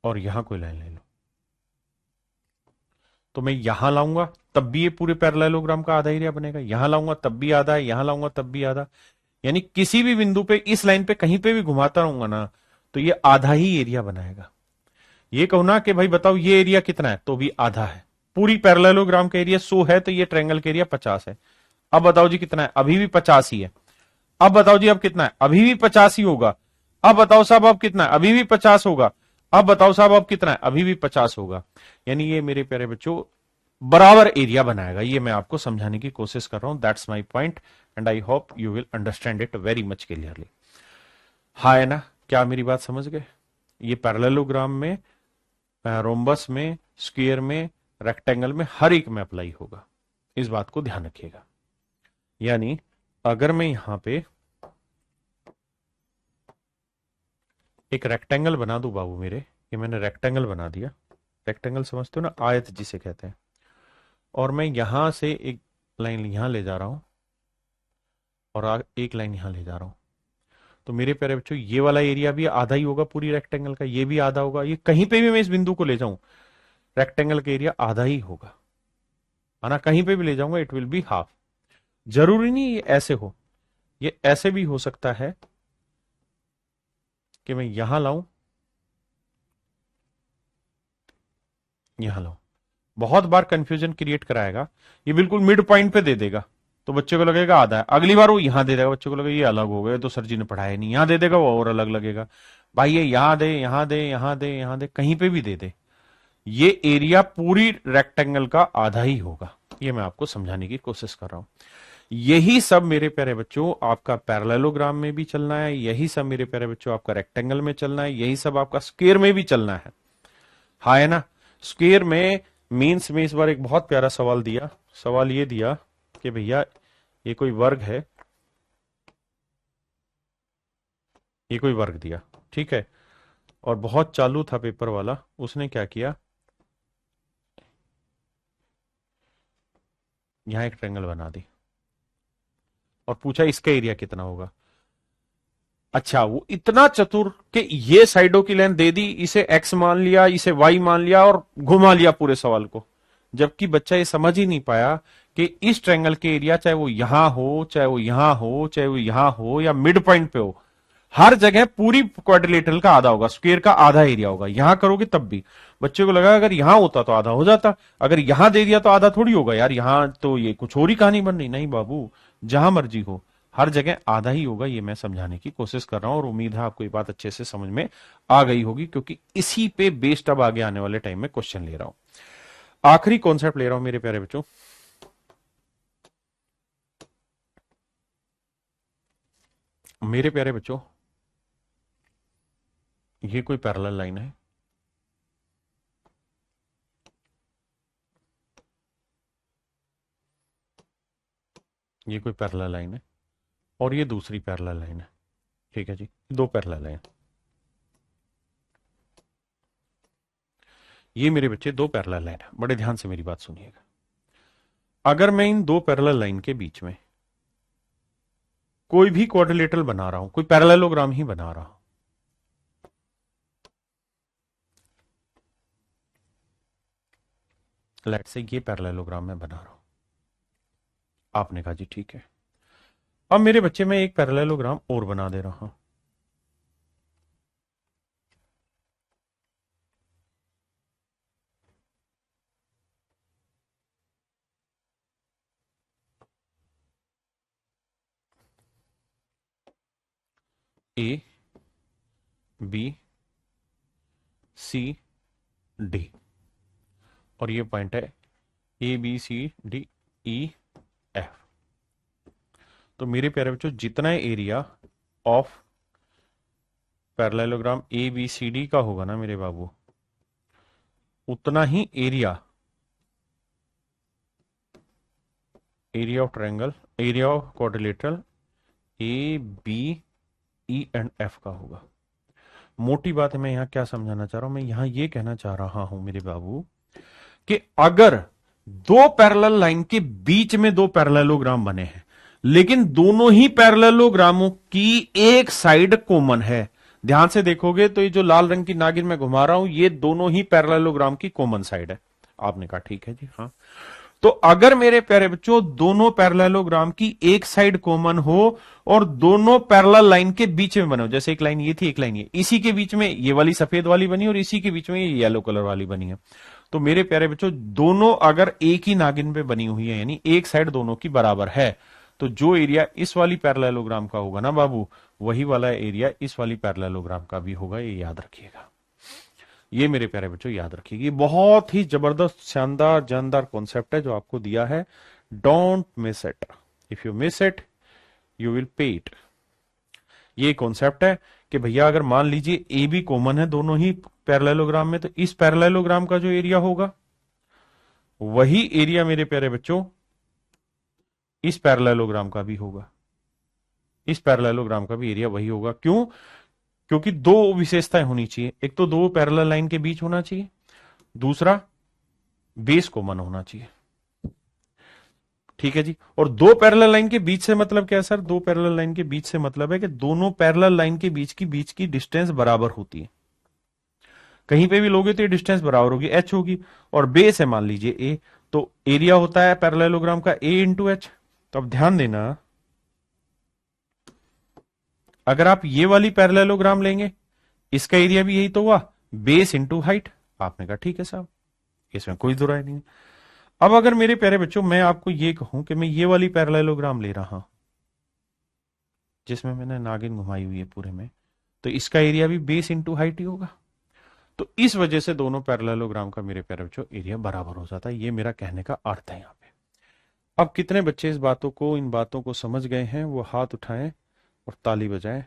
और यहां कोई लाइन ले लूं, तो मैं यहां लाऊंगा तब भी ये पूरे पैरेललोग्राम का आधा एरिया बनेगा, यहां लाऊंगा तब भी आधा, यहां लाऊंगा तब भी आधा, यानी किसी भी बिंदु पे इस लाइन पे कहीं पे भी घुमाता रहूंगा ना तो ये आधा ही एरिया बनाएगा। ये कहो ना कि भाई बताओ ये एरिया कितना है, तो भी आधा है। पूरी पैरेललोग्राम का एरिया 100 है तो ये ट्रायंगल का एरिया 50 है। अब बताओ जी कितना है? अभी भी 50 ही है। अब बताओ जी अब कितना है? अभी भी 50 ही होगा। अब बताओ साहब अब कितना है? अभी भी 50 होगा। अब बताओ साहब अब कितना है, अभी भी 50 होगा, यानी ये मेरे प्यारे बच्चों बराबर एरिया बनाएगा। ये मैं आपको समझाने की कोशिश कर रहा हूं, that's my point and I hope you will understand it very much clearly. हाँ है ना, क्या मेरी बात समझ गए? ये पैरेललोग्राम में, रोम्बस में, स्क्वायर में, रेक्टेंगल में, हर एक में अप्लाई होगा, इस बात को ध्यान रखिएगा। यानी अगर मैं यहां पे एक रेक्टेंगल बना दूं बाबू मेरे, ये मैंने रेक्टेंगल बना दिया, रेक्टेंगल समझते हो ना, आयत जिसे कहते हैं, और मैं यहां से एक लाइन यहां ले जा रहा हूं और एक लाइन यहां ले जा रहा हूं, तो मेरे प्यारे बच्चों ये वाला एरिया भी आधा ही होगा पूरी रेक्टेंगल का, ये भी आधा होगा, ये कहीं पे भी मैं इस बिंदु को ले जाऊं रेक्टेंगल का एरिया आधा ही होगा, है ना, कहीं पे भी ले जाऊंगा इट विल बी हाफ। जरूरी नहीं ये ऐसे हो, ये ऐसे भी हो सकता है कि मैं यहां लाऊं, यहां लाऊं, बहुत बार कंफ्यूजन क्रिएट कराएगा, ये बिल्कुल मिड पॉइंट पे दे देगा तो बच्चे को लगेगा आधा है, अगली बार वो यहां दे देगा, बच्चे को लगेगा ये अलग हो गया तो सर जी ने पढ़ाया नहीं, यहां दे देगा वो और अलग लगेगा। भाई ये यहां दे, यहां दे, यहां दे, यहां दे, कहीं पे भी दे दे, ये एरिया पूरी रेक्टेंगल का आधा ही होगा, ये मैं आपको समझाने की कोशिश कर रहा हूं। यही सब मेरे प्यारे बच्चों आपका पैरेललोग्राम में भी चलना है, यही सब मेरे प्यारे बच्चों आपका रेक्टेंगल में चलना है, यही सब आपका स्क्वायर में भी चलना है। हाँ है ना, स्क्वायर में मीन्स में इस बार एक बहुत प्यारा सवाल दिया, सवाल ये दिया कि भैया ये कोई वर्ग है, ये कोई वर्ग दिया, ठीक है, और बहुत चालू था पेपर वाला, उसने क्या किया, यहां एक ट्रायंगल बना दी और पूछा इसका एरिया कितना होगा। अच्छा वो इतना चतुर कि ये साइडों की लेंथ दे दी, इसे एक्स मान लिया, इसे वाई मान लिया और घुमा लिया पूरे सवाल को, जबकि बच्चा ये समझ ही नहीं पाया कि इस ट्रायंगल के एरिया चाहे वो यहां हो, चाहे वो यहां हो, चाहे वो यहां हो या मिड पॉइंट पे हो, हर जगह पूरी क्वाड्रिलेटरल का आधा होगा, स्क्वायर का आधा एरिया होगा, यहां करोगे तब भी। बच्चे को लगा अगर यहां होता तो आधा हो जाता, अगर यहां दे दिया तो आधा थोड़ी होगा यार, यहां तो ये कुछ और ही कहानी बन रही, नहीं बाबू, जहां मर्जी हो हर जगह आधा ही होगा, ये मैं समझाने की कोशिश कर रहा हूं और उम्मीद है आपको ये बात अच्छे से समझ में आ गई होगी, क्योंकि इसी पे बेस्ड अब आगे आने वाले टाइम में क्वेश्चन ले रहा हूं। आखिरी कॉन्सेप्ट ले रहा हूं मेरे प्यारे बच्चों, मेरे प्यारे बच्चों ये कोई पैरेलल लाइन है, ये कोई पैरेलल लाइन है और ये दूसरी पैरेलल लाइन है, ठीक है जी, दो पैरेलल लाइन, ये मेरे बच्चे दो पैरेलल लाइन है, बड़े ध्यान से मेरी बात सुनिएगा। अगर मैं इन दो पैरेलल लाइन के बीच में कोई भी क्वाड्रिलेटरल बना रहा हूं, कोई पैरेललोग्राम ही बना रहा हूं, लेट्स से ये पैरेललोग्राम मैं बना रहा हूं, आपने कहा जी ठीक है, अब मेरे बच्चे में एक पैरेललोग्राम और बना दे रहा हूं, ए बी सी डी, और ये पॉइंट है A B C D E F. तो मेरे प्यारे बच्चों जितना area of parallelogram A B C D का होगा ना मेरे बाबू, उतना ही area, area of triangle, area of quadrilateral A B E and F का होगा। मोटी बात है, मैं यहां क्या समझाना चाह रहा हूं, मैं यहां ये कहना चाह रहा हूं मेरे बाबू कि अगर दो पैरेलल लाइन के बीच में दो पैरेललोग्राम बने हैं, लेकिन दोनों ही पैरेललोग्रामों की एक साइड कॉमन है, ध्यान से देखोगे तो ये जो लाल रंग की नागिन मैं घुमा रहा हूं, ये दोनों ही पैरेललोग्राम की कॉमन साइड है। आपने कहा ठीक है जी, हाँ, तो अगर मेरे प्यारे बच्चों दोनों पैरेललोग्राम की एक साइड कॉमन हो और दोनों पैरेलल लाइन के बीच में बने हो, जैसे एक लाइन ये थी एक लाइन ये, इसी के बीच में ये वाली सफेद वाली बनी और इसी के बीच में ये येलो कलर वाली बनी है, तो मेरे प्यारे बच्चों दोनों अगर एक ही नागिन पे बनी हुई है, यानी एक साइड दोनों की बराबर है, तो जो एरिया इस वाली पैरेललोग्राम का होगा ना बाबू, वही वाला एरिया इस वाली पैरेललोग्राम का भी होगा, ये याद रखिएगा। ये मेरे प्यारे बच्चों याद रखिए, बहुत ही जबरदस्त शानदार जानदार कॉन्सेप्ट है जो आपको दिया है। Don't miss it, if you miss it you will pay it. ये कॉन्सेप्ट है कि भैया अगर मान लीजिए ए बी कॉमन है दोनों ही पैरेललोग्राम में, तो इस पैरेललोग्राम का जो एरिया होगा वही एरिया मेरे प्यारे बच्चों इस पैरेललोग्राम का भी होगा। इस पैरेललोग्राम का भी एरिया वही होगा। क्यों? क्योंकि दो विशेषताएं होनी चाहिए, एक तो दो पैरेलल लाइन के बीच होना चाहिए, दूसरा बेस कॉमन होना चाहिए। ठीक है जी। और दो पैरेलल लाइन के बीच से मतलब क्या है सर? दो पैरेलल लाइन के बीच से मतलब है कि दोनों पैरेलल लाइन के बीच की डिस्टेंस बराबर होती है। कहीं पे भी लोगे तो ये डिस्टेंस बराबर होगी, एच होगी, और बेस है मान लीजिए ए, तो एरिया होता है पैरेललोग्राम का ए इंटू एच। तो अब ध्यान देना, अगर आप ये वाली पैरेललोग्राम लेंगे इसका एरिया भी यही तो हुआ, बेस इंटू हाइट। आपने कहा ठीक है साहब, इसमें कोई दो राय नहीं है। अब अगर मेरे प्यारे बच्चों मैं आपको ये कहूं कि मैं ये वाली पैरेललोग्राम ले रहा हूं जिसमें मैंने नागिन घुमाई हुई है पूरे में, तो इसका एरिया भी बेस इंटू हाइट ही होगा। तो इस वजह से दोनों पैरेललोग्राम का मेरे प्यारे बच्चों एरिया बराबर हो जाता है। ये मेरा कहने का अर्थ है यहाँ पे। अब कितने बच्चे इस बातों को, इन बातों को समझ गए हैं? वो हाथ उठाएं और ताली बजाएं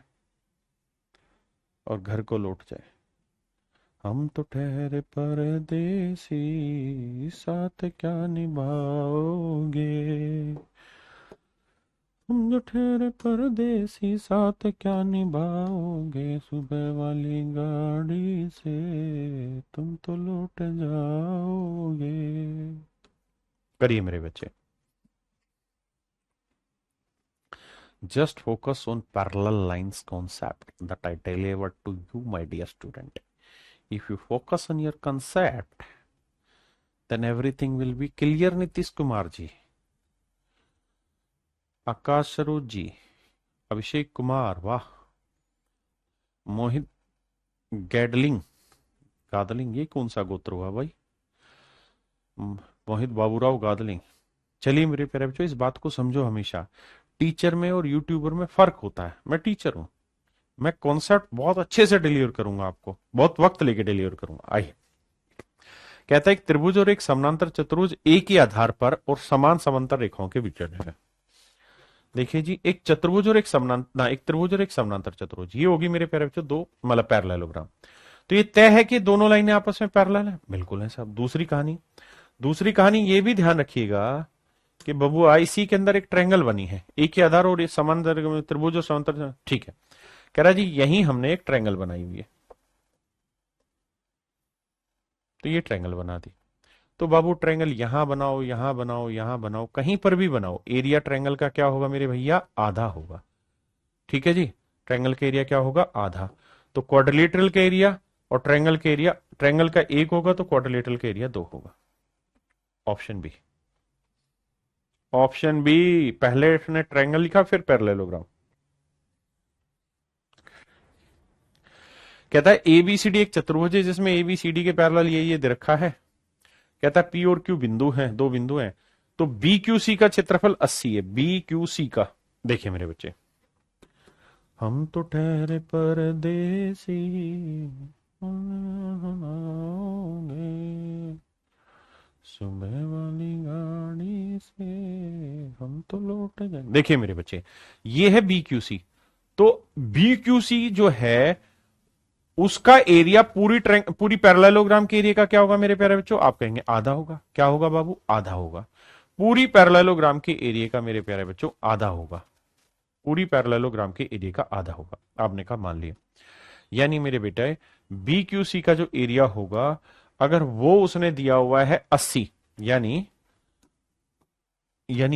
और घर को लौट जाए। हम तो ठहरे परदेसी, साथ क्या निभाओगे? हम जो ठहरे परदेसी, साथ क्या निभाओगे? सुबह वाली गाड़ी से तुम तो लौट जाओगे। करिए मेरे बच्चे। Just focus on parallel lines concept that I delivered to you, my dear student. If you focus on your concept, then everything will be clear. Nitish Kumar ji, आकाश सरोज जी, अभिषेक कुमार, वाह, मोहित गैडलिंग, गादलिंग, ये कौन सा गोत्र हुआ भाई? मोहित बाबूराव गादलिंग। चलिए मेरे प्यारे बच्चों, इस बात को समझो, हमेशा टीचर में और यूट्यूबर में फर्क होता है। मैं टीचर हूं, मैं कॉन्सेप्ट बहुत अच्छे से डिलीवर करूंगा, आपको बहुत वक्त लेके डिलीवर करूंगा। आइए, कहता है एक त्रिभुज और एक समानांतर चतुर्भुज एक ही आधार पर और समान समांतर रेखाओं के विकर्ण है। देखिए जी, एक चतुर्भुज और एक समानांतर, एक त्रिभुज और एक समानांतर चतुर्भुज, ये होगी मेरे प्यारे बच्चों दो मतलब पैरेललोग्राम। तो ये तय है कि दोनों लाइनें आपस में पैरेलल है? बिल्कुल है साहब। दूसरी कहानी ये भी ध्यान रखिएगा कि बबू आईसी के अंदर एक ट्रायंगल बनी है, एक ही आधार और समांतर त्रिभुज और समांतर, ठीक है। कह रहा जी यही हमने एक ट्रायंगल बनाई हुई है, तो ये ट्रायंगल बना दी। तो बाबू ट्रायंगल यहां बनाओ, यहां बनाओ, यहां बनाओ, कहीं पर भी बनाओ, एरिया ट्रायंगल का क्या होगा मेरे भैया? आधा होगा। ठीक है जी, ट्रायंगल का एरिया क्या होगा? आधा। तो क्वाड्रिलेटरल का एरिया और ट्रायंगल का एरिया, ट्रायंगल का एक होगा तो क्वाड्रिलेटरल का एरिया दो होगा। Option B. ऑप्शन बी, पहले इसने ट्रायंगल लिखा फिर पैरेललोग्राम। कहता है एबीसीडी एक चतुर्भुज है जिसमें एबीसीडी के पैरेलल ये दे रखा है। कहता है पी और क्यू बिंदु हैं, दो बिंदु हैं, तो बी क्यू सी का क्षेत्रफल 80 है। बी क्यू सी का, देखिए मेरे बच्चे, हम तो ठहरे परदेसी, सुबह वाली गाड़ी से हम तो लौट जाए। देखिए मेरे बच्चे, ये है बी क्यू सी। तो बी क्यू सी जो है उसका एरिया पूरी पैरेललोग्राम के एरिया का क्या होगा मेरे प्यारे बच्चों? आप कहेंगे आधा होगा। क्या होगा बाबू? आधा होगा। पूरी पैरेललोग्राम के एरिया का मेरे प्यारे बच्चों आधा होगा। पूरी पैरेललोग्राम के एरिया का आधा होगा। आपने कहा मान लिया, यानी मेरे बेटे बी क्यू सी का जो एरिया होगा, अगर वो उसने दिया हुआ है 80, यानी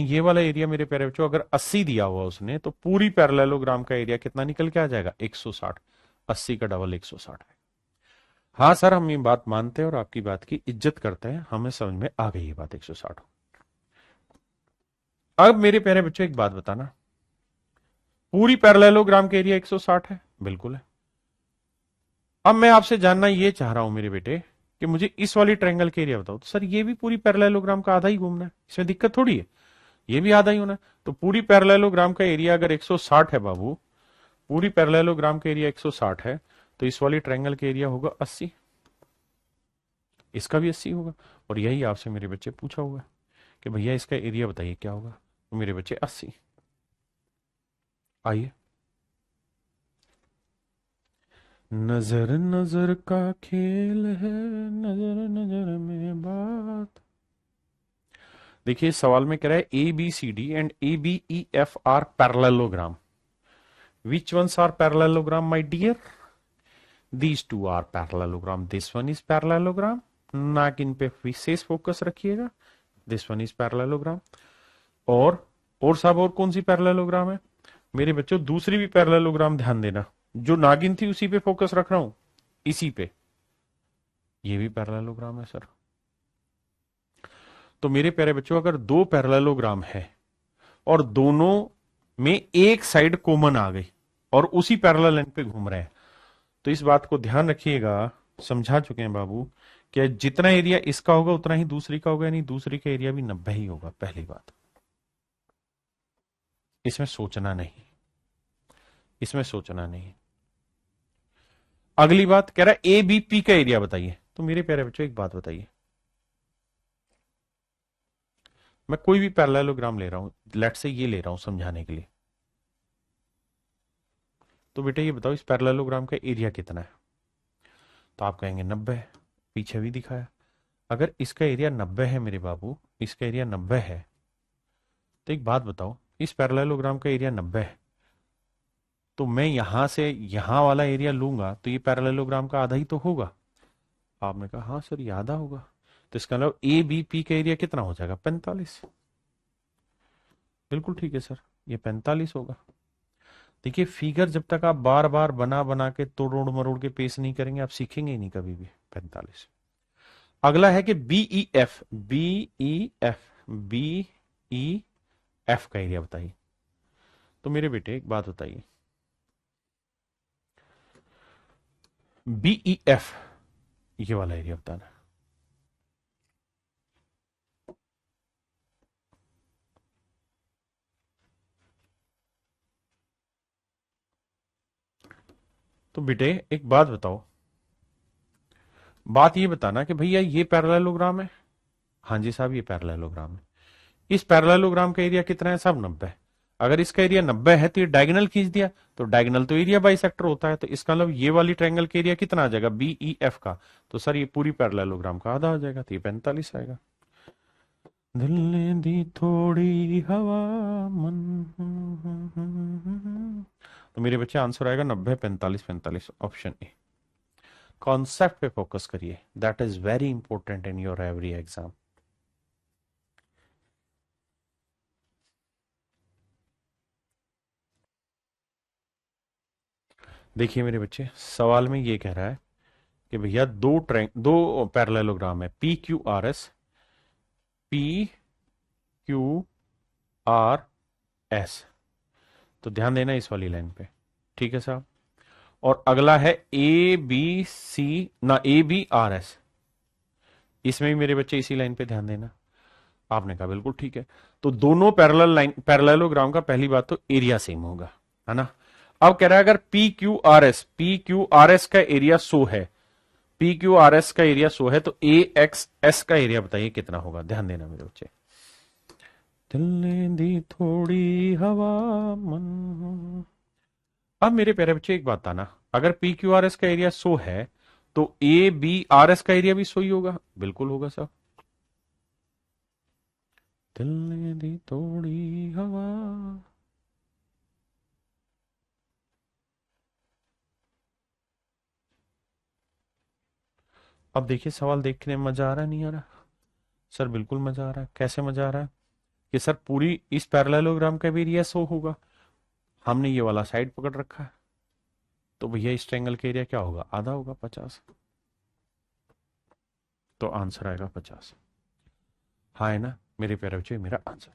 ये वाला एरिया मेरे प्यारे बच्चों अगर 80 दिया हुआ उसने, तो पूरी पैरेललोग्राम का एरिया कितना निकल के आ जाएगा? 160। 80 का डबल 160 है। हाँ सर, हम ये बात मानते हैं और आपकी बात की इज्जत करते हैं, हमें समझ में आ गई ये बात 160। अब मेरे प्यारे बच्चों एक बात बताना, पूरी पैरेललोग्राम का एरिया 160 है? बिल्कुल है। अब मैं आपसे जानना ये चाह रहा हूं मेरे बेटे कि मुझे इस वाली ट्रायंगल के एरिया बताओ। तो सर ये भी पूरी पैरेललोग्राम का आधा ही घूमना है, इसमें दिक्कत थोड़ी है, ये भी आधा ही होना है। तो पूरी पैरेललोग्राम का एरिया अगर 160 है बाबू, पूरी पैरेललोग्राम का एरिया 160 है, तो इस वाली ट्रायंगल का एरिया होगा 80। इसका भी 80 होगा। और यही आपसे मेरे बच्चे पूछा हुआ है कि भैया इसका एरिया बताइए क्या होगा, तो मेरे बच्चे 80। आइए, नजर नजर का खेल है, नजर नजर में बात। देखिए सवाल में कह रहा है A B C D and A B E F are parallelogram. Which ones are parallelogram my dear? These two are parallelogram, this one is parallelogram. नागिन पे विशेष फोकस रखिएगा, दिस वन इज पैरेललोग्राम। और साहब और कौन सी पैरेललोग्राम है मेरे बच्चों? दूसरी भी पैरेललोग्राम ध्यान देना, जो नागिन थी उसी पे फोकस रख रहा हूं, इसी पे, ये भी पैरेललोग्राम है सर। तो मेरे प्यारे बच्चों अगर दो पैरेललोग्राम है और दोनों में एक साइड कॉमन आ गई और उसी पैरेलल लाइन पे घूम रहे हैं, तो इस बात को ध्यान रखिएगा, समझा चुके हैं बाबू, कि जितना एरिया इसका होगा उतना ही दूसरी का होगा, यानी दूसरी का एरिया भी 90 ही होगा। पहली बात, इसमें सोचना नहीं, इसमें सोचना नहीं। अगली बात कह रहा है ए बी पी का एरिया बताइए। तो मेरे प्यारे बच्चों एक बात बताइए, मैं कोई भी पैरेललोग्राम ले रहा हूं, लेट से ये ले रहा हूं समझाने के लिए, तो बेटा ये बताओ इस पैरेललोग्राम का एरिया कितना है? तो आप कहेंगे 90 है, पीछे भी दिखाया। अगर इसका एरिया 90 है मेरे बाबू, इसका एरिया 90 है, तो एक बात बताओ, इस पैरेललोग्राम का एरिया 90 है, तो मैं यहां से यहां वाला एरिया लूंगा तो ये पैरेललोग्राम का आधा ही तो होगा। आपने कहा हाँ सर ये आधा होगा, तो इसका मतलब ए बी पी का एरिया कितना हो जाएगा? 45। बिल्कुल ठीक है सर, ये 45 होगा। देखिए फिगर जब तक आप बार बार बना बना के तोड़ मरोड़ के पेश नहीं करेंगे, आप सीखेंगे ही नहीं कभी भी। 45। अगला है कि B E F, B E F, B E F का एरिया बताइए। तो मेरे बेटे एक बात बताइए, बीई एफ ये वाला एरिया बताना। तो बेटे एक बात बताओ, बात ये बताना कि भैया ये पैरेललोग्राम है। हाँ जी साहब ये पैरेललोग्राम है। इस पैरेललोग्राम का एरिया कितना है साहब? 90 है। अगर इसका एरिया 90 है तो ये डायगोनल खींच दिया, तो डायगोनल तो एरिया बाइसेक्टर होता है, तो इसका मतलब ये वाली ट्रायंगल का एरिया कितना आ जाएगा? बीई एफ का। तो सर ये पूरी पैरेललोग्राम का आधा हो जाएगा, तो ये 45 आएगा। दिल ने दी थोड़ी हवा मन। तो मेरे बच्चे आंसर आएगा 90 45 45, ऑप्शन ए। कॉन्सेप्ट पे फोकस करिए, that is very important in your every exam. देखिए मेरे बच्चे सवाल में ये कह रहा है कि भैया दो पैरेललोग्राम है P Q R S, P Q R S. तो ध्यान देना इस वाली लाइन पे, ठीक है साहब। और अगला है ए बी सी ना, ए बी आर एस, इसमें भी मेरे बच्चे इसी लाइन पे ध्यान देना। आपने कहा बिल्कुल ठीक है। तो दोनों पैरेललोग्राम का पहली बात तो एरिया सेम होगा, है ना। अब कह रहा है अगर पी क्यू आर एस का एरिया 100 है, पी क्यू आर एस का एरिया 100 है, तो ए एक्स एस का एरिया बताइए कितना होगा? ध्यान देना मेरे बच्चे। दिल ने दी थोड़ी हवा मन। अब मेरे प्यारे बच्चे एक बात आना, अगर पी क्यू आर एस का एरिया 100 है तो ए बी आर एस का एरिया भी 100 ही होगा। बिल्कुल होगा साहब। दिल ने दी थोड़ी हवा। अब देखिए सवाल देखने में मजा आ रहा है नहीं आ रहा? सर बिल्कुल मजा आ रहा है। कैसे मजा आ रहा है? कि सर पूरी इस पैरेललोग्राम का भी एरिया 100 होगा, हमने ये वाला साइड पकड़ रखा है, तो भैया इस ट्रायंगल का एरिया क्या होगा? आधा होगा, 50। तो आंसर आएगा 50। हाँ है ना मेरे प्यारे बच्चे, मेरा आंसर।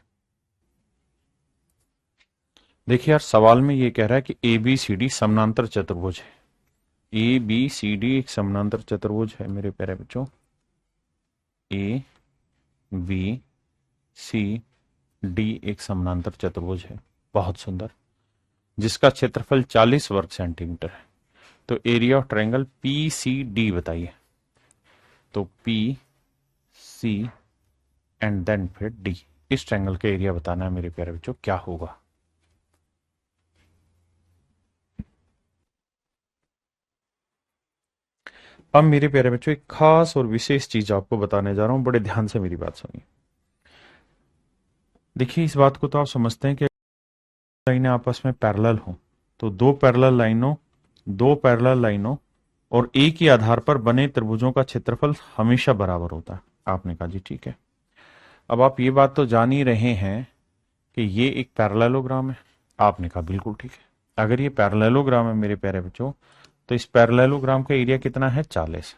देखिए यार सवाल में ये कह रहा है कि ए बी सी डी समानांतर चतुर्भुज है। ए बी सी डी एक समानांतर चतुर्भुज है मेरे प्यारे बच्चों। ए बी सी डी एक समानांतर चतुर्भुज है, बहुत सुंदर, जिसका क्षेत्रफल 40 वर्ग सेंटीमीटर है। तो area of triangle P C D बताइए। तो पी सी एंड देन फिर डी, इस ट्रायंगल का एरिया बताना है मेरे प्यारे बच्चों क्या होगा। अब मेरे प्यारे बच्चों एक खास और विशेष चीज आपको बताने जा रहा हूं, बड़े ध्यान से मेरी बात सुनिए। देखिए इस बात को तो आप समझते हैं कि लाइनें आपस में पैरेलल हों तो दो पैरेलल लाइनों और एक ही आधार पर बने त्रिभुजों का क्षेत्रफल हमेशा बराबर होता है। आपने कहा जी ठीक है। अब आप ये बात तो जान ही रहे हैं कि ये एक पैरेललोग्राम है। आपने कहा बिल्कुल ठीक है। अगर ये पैरेललोग्राम है मेरे प्यारे बच्चों तो इस पैरेललोग्राम का एरिया कितना है 40।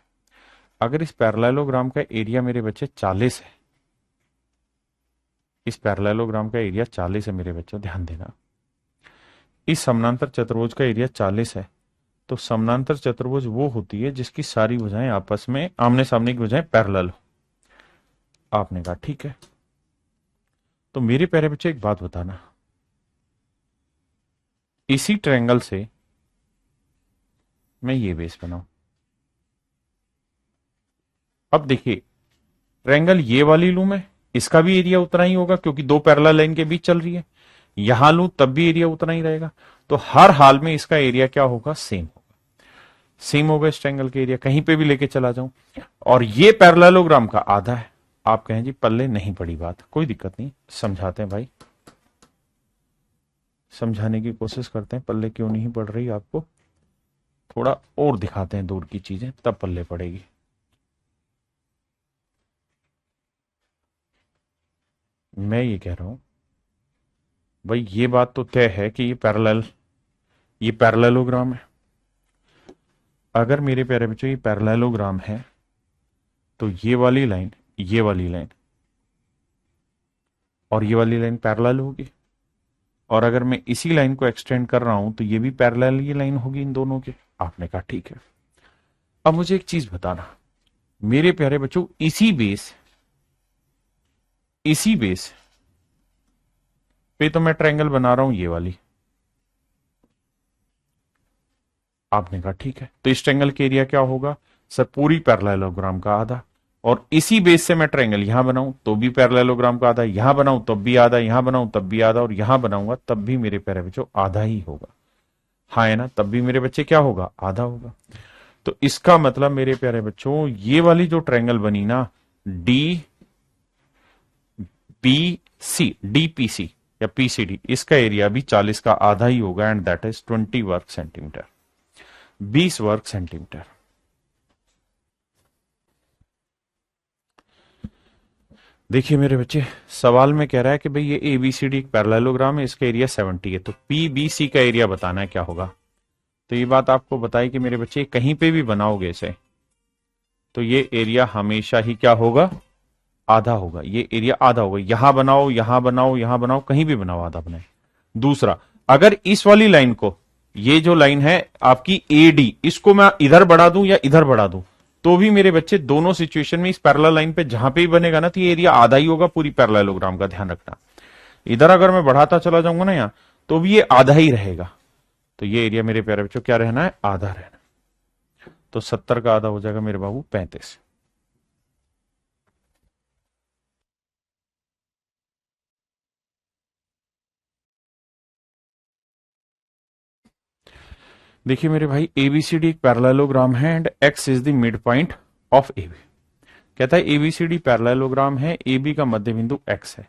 अगर इस पैरेललोग्राम का एरिया मेरे बच्चे 40 है, इस पैरेललोग्राम का एरिया 40 है मेरे बच्चों, ध्यान देना। इस समानांतर चतुर्भुज का एरिया 40 है तो समानांतर चतुर्भुज वो होती है जिसकी सारी भुजाएं आपस में आमने सामने की भुजाएं पैरेलल हो। आपने कहा ठीक है। तो मेरे प्यारे बच्चे एक बात बताना, इसी ट्रायंगल से मैं ये बेस बनाऊं। अब देखिए ट्रायंगल ये वाली लूं मैं, इसका भी एरिया उतना ही होगा क्योंकि दो पैरेलल लाइन के बीच चल रही है। यहां लूं तब भी एरिया उतना ही रहेगा। तो हर हाल में इसका एरिया क्या होगा, सेम होगा। सेम होगा इस ट्रायंगल के एरिया, कहीं पे भी लेके चला जाऊं। और ये पैरेललोग्राम का आधा है। आप कहें जी पल्ले नहीं पड़ी बात, कोई दिक्कत नहीं, समझाते हैं भाई, समझाने की कोशिश करते हैं। पल्ले क्यों नहीं पड़ रही आपको, थोड़ा और दिखाते हैं दूर की चीजें, तब पल्ले पड़ेगी। मैं ये कह रहा हूं भाई ये बात तो तय है कि ये पैरेललोग्राम है। अगर मेरे प्यारे बच्चों ये पैरेललोग्राम है तो ये वाली लाइन और ये वाली लाइन पैरेलल होगी। और अगर मैं इसी लाइन को एक्सटेंड कर रहा हूं तो ये भी पैरेलल ये लाइन होगी इन दोनों के। आपने कहा ठीक है। अब मुझे एक चीज बताना मेरे प्यारे बच्चों, इसी बेस पे तो मैं ट्रायंगल बना रहा हूं ये वाली। आपने कहा ठीक है। तो इस ट्रायंगल के एरिया क्या होगा सर, पूरी पैरेललोग्राम का आधा। और इसी बेस से मैं ट्रायंगल यहां बनाऊं तो भी पैरेललोग्राम का आधा, यहां बनाऊं तब भी आधा, यहां बनाऊं तब भी आधा, और यहां बनाऊंगा तब भी मेरे प्यारे बच्चों आधा ही होगा। हाँ है ना, तब भी मेरे बच्चे क्या होगा, आधा होगा। तो इसका मतलब मेरे प्यारे बच्चों ये वाली जो ट्रायंगल बनी ना डी पी सी, डीपीसी या पीसीडी, इसका एरिया भी 40 का आधा ही होगा एंड दैट इज 20 वर्ग सेंटीमीटर, 20 वर्ग सेंटीमीटर। देखिए मेरे बच्चे सवाल में कह रहा है कि भाई ये एबीसीडी एक पैरेललोग्राम है, इसका एरिया 70 है, तो पीबीसी का एरिया बताना है क्या होगा। तो ये बात आपको बताई कि मेरे बच्चे कहीं पे भी बनाओगे इसे तो ये एरिया हमेशा ही क्या होगा, आधा होगा। ये एरिया आधा होगा, यहां बनाओ यहां बनाओ यहां बनाओ, कहीं भी बनाओ आधा बनाए। दूसरा, अगर इस वाली लाइन को, ये जो लाइन है आपकी एडी, इसको मैं इधर बढ़ा दूं या इधर बढ़ा दूं तो भी मेरे बच्चे दोनों सिचुएशन में इस पैरेलल लाइन पे जहां पे भी बनेगा ना तो ये एरिया आधा ही होगा पूरी पैरेललोग्राम का, ध्यान रखना। इधर अगर मैं बढ़ाता चला जाऊंगा ना यहां तो भी ये आधा ही रहेगा। तो ये एरिया मेरे प्यारे बच्चों क्या रहना है, आधा रहना। तो 70 का आधा हो जाएगा मेरे बाबू 35। देखिए मेरे भाई एबीसीडी एक पैरेललोग्राम है and X is the mid point of AB. कहता है एबीसीडी पैरेललोग्राम है, एबी का मध्य बिंदु एक्स है।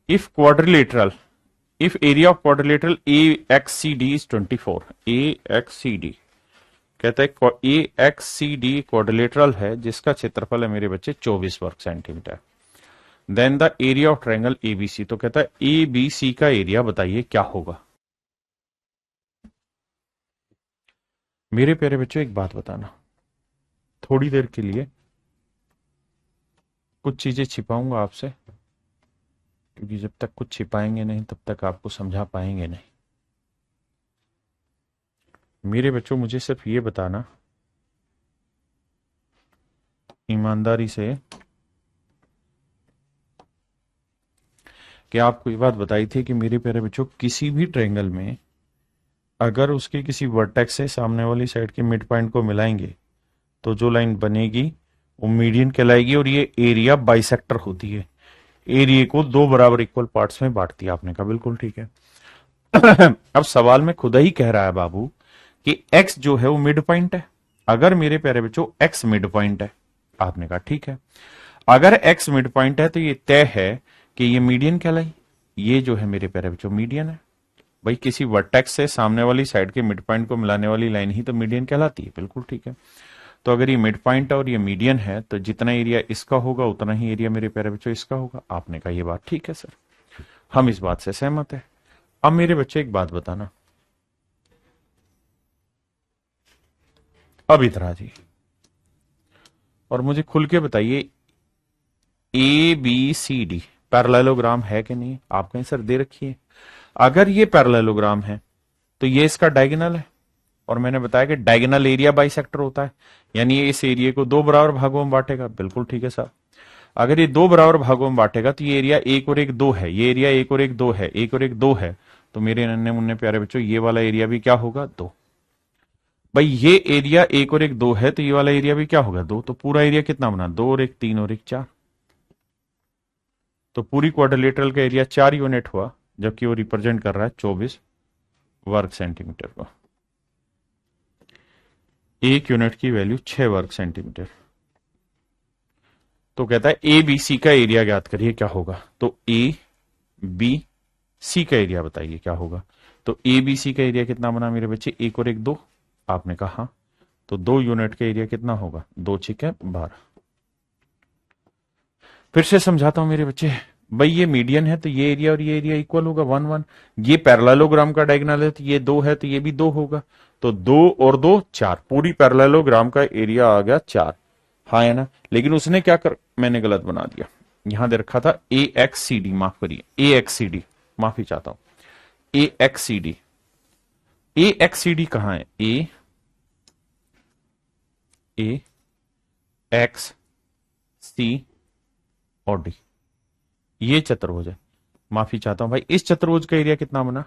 If area of quadrilateral A X C D is 24, A X C D कहता है A X C D quadrilateral है जिसका क्षेत्रफल है मेरे बच्चे 24 वर्ग centimetre. Then the area of triangle ABC, तो कहता है एबीसी का एरिया बताइए क्या होगा। मेरे प्यारे बच्चों एक बात बताना, थोड़ी देर के लिए कुछ चीजें छिपाऊंगा आपसे क्योंकि जब तक कुछ छिपाएंगे नहीं तब तक आपको समझा पाएंगे नहीं। मेरे बच्चों मुझे सिर्फ ये बताना ईमानदारी से कि आपको ये बात बताई थी कि मेरे प्यारे बच्चों किसी भी ट्रायंगल में अगर उसके किसी वर्टेक्स से सामने वाली साइड के मिड पॉइंट को मिलाएंगे तो जो लाइन बनेगी वो मीडियन कहलाएगी और ये एरिया बाइसेक्टर होती है, एरिया को दो बराबर इक्वल पार्ट्स में बांटती है। आपने कहा बिल्कुल ठीक है। अब सवाल में खुद ही कह रहा है बाबू कि x जो है वो मिड पॉइंट है। अगर मेरे प्यारे बच्चों x मिड पॉइंट है, आपने कहा ठीक है, अगर x मिड पॉइंट है तो ये तय है कि ये मीडियन कहलाई। ये जो है मेरे प्यारे बच्चों मीडियन है। भाई किसी वर्टेक्स से सामने वाली साइड के मिड पॉइंट को मिलाने वाली लाइन ही तो मीडियन कहलाती है। बिल्कुल ठीक है। तो अगर ये मिड पॉइंट है और ये मीडियन है तो जितना एरिया इसका होगा उतना ही एरिया मेरे प्यारे बच्चों इसका होगा। आपने कहा ये बात ठीक है सर, हम इस बात से सहमत है। अब मेरे बच्चे एक बात बताना, अब इधर आ जाइए और मुझे खुल के बताइए A B C D parallelogram है कि नहीं। आप कहीं सर दे रखी है। अगर ये पैरेललोग्राम है तो ये इसका डायगोनल है, और मैंने बताया कि डायगोनल एरिया बाइसेक्टर होता है, यानी ये इस एरिया को दो बराबर भागों में बांटेगा। बिल्कुल ठीक है साहब। अगर ये दो बराबर भागों में बांटेगा तो ये एरिया एक और एक दो है, ये एरिया एक और एक दो है, एक और एक दो है, तो मेरे नन्हे मुन्ने प्यारे बच्चों ये वाला एरिया भी क्या होगा, दो। भाई ये एरिया एक और एक दो है तो ये वाला एरिया भी क्या होगा, दो। तो पूरा एरिया कितना बना, दो और एक तीन और एक चार। तो पूरी क्वाड्रिलेटरल का एरिया 4 यूनिट हुआ, जबकि वो रिप्रेजेंट कर रहा है 24 वर्ग सेंटीमीटर को। एक यूनिट की वैल्यू 6 वर्ग सेंटीमीटर। तो कहता है ए बी सी का एरिया ज्ञात करिए क्या होगा। तो ए बी सी का एरिया बताइए क्या होगा। तो ए बी सी का एरिया कितना बना मेरे बच्चे, एक और एक दो। आपने कहा हाँ। तो दो यूनिट का एरिया कितना होगा, दो छिके 12। फिर से समझाता हूं मेरे बच्चे। भाई ये मीडियन है तो ये एरिया और ये एरिया इक्वल होगा, वन वन। ये पैरेललोग्राम का डायगोनल है तो ये दो है तो ये भी दो होगा। तो दो और दो चार, पूरी पैरेललोग्राम का एरिया आ गया 4। हाँ है ना। लेकिन उसने क्या कर, मैंने गलत बना दिया। यहां दे रखा था ए एक्स सी डी, माफ करिए ए एक्स सी डी, माफी चाहता हूं। ए एक्स सी डी, ए एक्स सी डी कहां है, ए एक्स सी और डी, ये चतुर्भुज है। माफी चाहता हूं भाई, इस चतुर्भुज का एरिया कितना बना।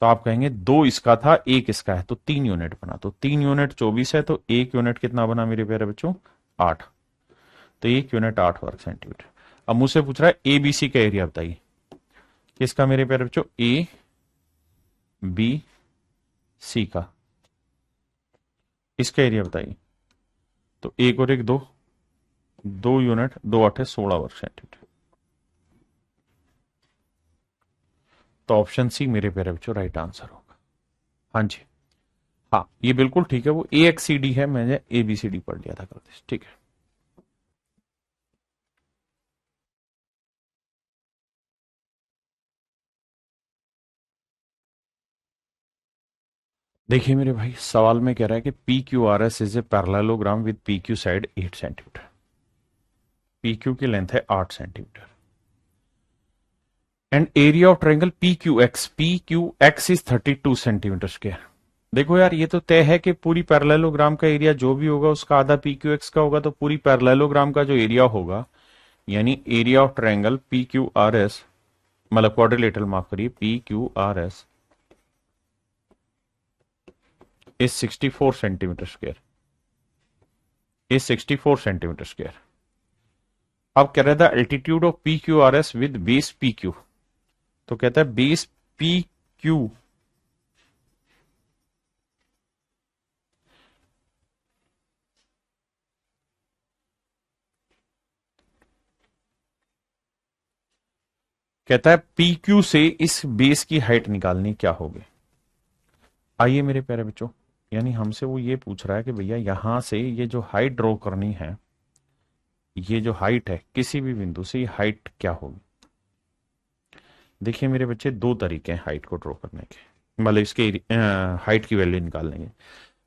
तो आप कहेंगे दो इसका था एक इसका है, तो 3 यूनिट बना। तो 3 यूनिट 24 है, तो एक यूनिट कितना बना मेरे प्यारे बच्चों, 8। तो एक यूनिट 8 वर्ग सेंटीमीटर। अब मुझसे पूछ रहा है एबीसी का एरिया बताइए। किसका मेरे प्यारे बच्चों, ए बी सी का, इसका एरिया बताइए। तो एक और एक दो, दो यूनिट, दो 8 है 16 वर्ग सेंटीमीटर। तो ऑप्शन सी मेरे प्यारे बच्चों राइट आंसर होगा। हाँ जी, हाँ ये बिल्कुल ठीक है। वो ए एक्स सी डी है, मैंने ए बी सी डी पढ़ लिया था गलती से। ठीक है। देखिए मेरे भाई, सवाल में कह रहा है कि P Q R S is a parallelogram with P Q side 8 centimetre. P Q की लेंथ है 8 centimetre and area of triangle P Q x is 32 centimetre square. देखो यार, ये तो तय है कि पूरी पैरेललोग्राम का एरिया जो भी होगा उसका आधा पी क्यू एक्स का होगा। तो पूरी पैरेललोग्राम का जो एरिया होगा, यानी area of triangle P Q R S, मतलब क्वाड्रिलेटरल, माफ करिए, P Q R S is 64 centimetre square, is 64 centimetre square. अब कह रहा था altitude of P Q R S with base P Q. तो कहता है बेस पी क्यू कहता है पी क्यू से इस बेस की हाइट निकालनी क्या होगी। आइए मेरे प्यारे बच्चों, यानी हमसे वो ये पूछ रहा है कि भैया यहां से ये जो हाइट ड्रॉ करनी है, ये जो हाइट है किसी भी बिंदु से, ये हाइट क्या होगी। देखिए मेरे बच्चे, दो तरीके हैं हाइट को ड्रॉ करने के, मतलब इसके हाइट की वैल्यू निकालने के।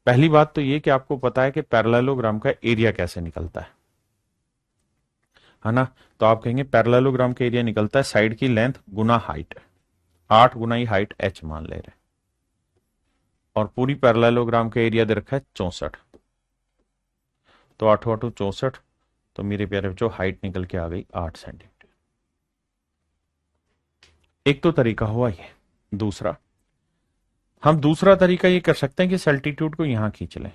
पहली बात तो ये कि आपको पता है कि पैरेललोग्राम का एरिया कैसे निकलता है ना। तो आप कहेंगे पैरेललोग्राम का एरिया निकलता है साइड की लेंथ गुना हाइट, 8 गुना ही हाइट h मान ले रहे, और पूरी पैरेललोग्राम का एरिया दे रखा है 64। तो 8 8 64, तो मेरे प्यारे बच्चों हाइट निकल के आ गई 8 सेंटीमीटर। एक तो तरीका हुआ ये। दूसरा, हम दूसरा तरीका ये कर सकते हैं कि इस एल्टीट्यूड को यहां खींच लें।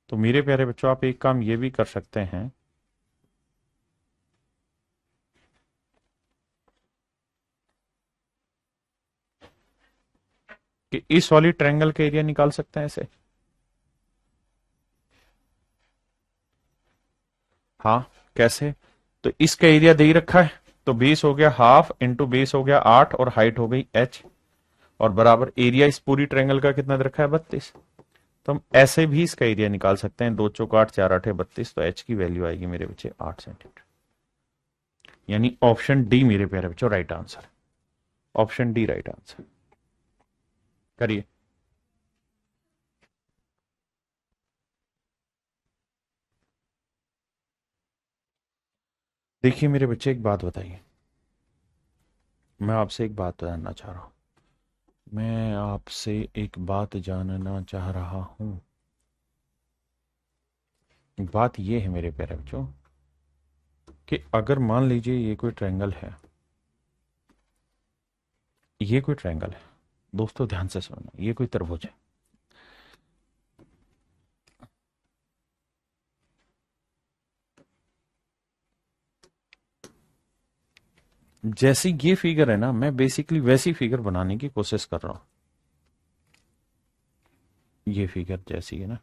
तो मेरे प्यारे बच्चों आप एक काम ये भी कर सकते हैं कि इस वाली ट्रायंगल का एरिया निकाल सकते हैं ऐसे। हाँ, कैसे? तो इसका एरिया दे ही रखा है, तो बेस हो गया हाफ इंटू बेस हो गया 8 और हाइट हो गई h, और बराबर एरिया इस पूरी ट्रायंगल का कितना दे रखा है 32। तो हम ऐसे भी इसका एरिया निकाल सकते हैं, 2 चौक 8 4 8 32, तो h की वैल्यू आएगी मेरे बच्चे 8 सेंटीमीटर। यानी ऑप्शन डी मेरे प्यारे बच्चों right answer. Option D right answer. करिए। देखिए मेरे बच्चे एक बात बताइए, मैं आपसे एक बात जानना चाह रहा हूं, मैं आपसे एक बात जानना चाह रहा हूं। बात यह है मेरे प्यारे बच्चों कि अगर मान लीजिए ये कोई ट्रायंगल है, ये कोई ट्रायंगल है, दोस्तों ध्यान से सुनना, ये कोई त्रिभुज है। जैसी ये फिगर है ना, मैं बेसिकली वैसी फिगर बनाने की कोशिश कर रहा हूं। ये फिगर जैसी है ना,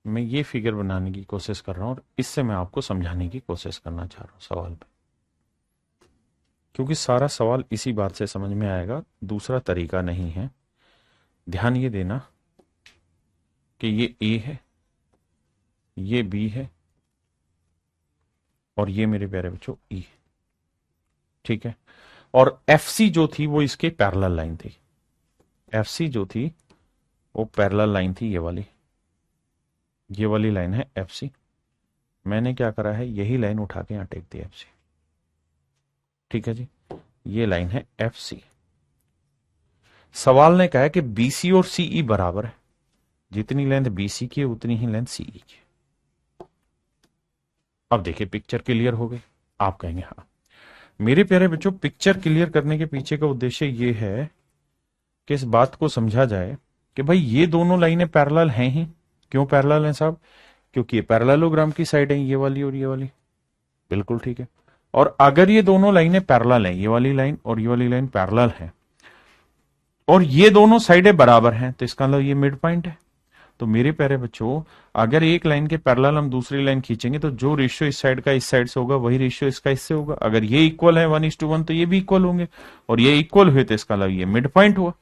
मैं ये फिगर बनाने की कोशिश कर रहा हूं और इससे मैं आपको समझाने की कोशिश करना चाह रहा हूं सवाल पे, क्योंकि सारा सवाल इसी बात से समझ में आएगा, दूसरा तरीका नहीं है। ध्यान ये देना कि ये ए है, ये बी है, और ये मेरे प्यारे बच्चों ई है। ठीक है, और एफ सी जो थी वो इसके पैरेलल लाइन थी। एफ सी जो थी वो पैरेलल लाइन थी, ये वाली लाइन है एफ सी। मैंने क्या करा है, यही लाइन उठा के यहां टेक दी एफ सी। ठीक है जी, ये लाइन है एफ सी। सवाल ने कहा है कि बीसी और सीई बराबर है, जितनी लेंथ बीसी की है उतनी ही लेंथ सीई की है। अब देखिए पिक्चर क्लियर हो गई। आप कहेंगे हाँ। मेरे प्यारे बच्चों, पिक्चर क्लियर करने के पीछे का उद्देश्य ये है कि इस बात को समझा जाए कि भाई ये दोनों लाइनें पैरेलल हैं ही। क्यों पैरेलल हैं साहब? क्योंकि ये पैरेललोग्राम की साइड है, ये वाली और ये वाली। बिल्कुल ठीक है। और अगर ये दोनों लाइनें पैरेलल हैं, ये वाली लाइन और ये वाली लाइन पैरेलल है, और ये दोनों साइडें बराबर हैं, तो इसका मतलब ये मिड पॉइंट है। तो मेरे प्यारे बच्चों, अगर एक लाइन के पैरेलल हम दूसरी लाइन खींचेंगे तो जो रेशियो इस साइड का इस साइड से होगा वही रेशियो इसका इससे होगा। अगर ये इक्वल है 1:1 तो ये भी इक्वल होंगे, और ये इक्वल हुए तो इसका मतलब ये मिड पॉइंट हुआ।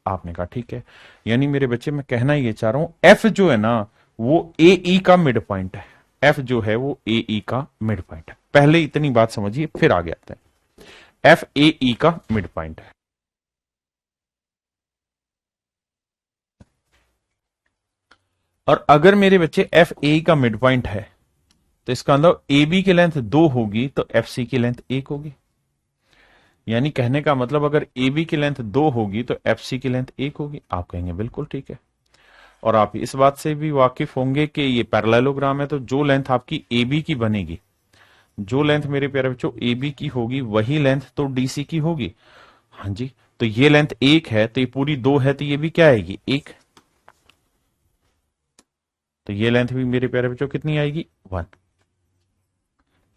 आपने कहा ठीक है। यानी मेरे बच्चे मैं कहना ये चाह रहा हूं, एफ जो है ना वो ए ई का मिड पॉइंट है। एफ जो है वो ए ई का मिड पॉइंट है। पहले इतनी बात समझिए, फिर आगे आते हैं। एफ ए ई का मिड पॉइंट है। और अगर मेरे बच्चे एफ ए का मिड पॉइंट है तो इसका मतलब ए बी की लेंथ 2 होगी तो एफ सी की लेंथ 1 होगी। यानी कहने का मतलब अगर ए बी की लेंथ 2 होगी तो एफ सी की लेंथ 1 होगी। आप कहेंगे बिल्कुल ठीक है। और आप इस बात से भी वाकिफ होंगे कि ये पैरेललोग्राम है, तो जो लेंथ आपकी ए बी की बनेगी, जो लेंथ मेरे प्यारे बच्चों ए बी की होगी वही लेंथ तो डीसी की होगी। हाँ जी, तो ये लेंथ 1 है तो ये पूरी 2 है, तो ये भी क्या आएगी 1। तो ये लेंथ भी मेरे प्यारे बच्चों कितनी आएगी 1।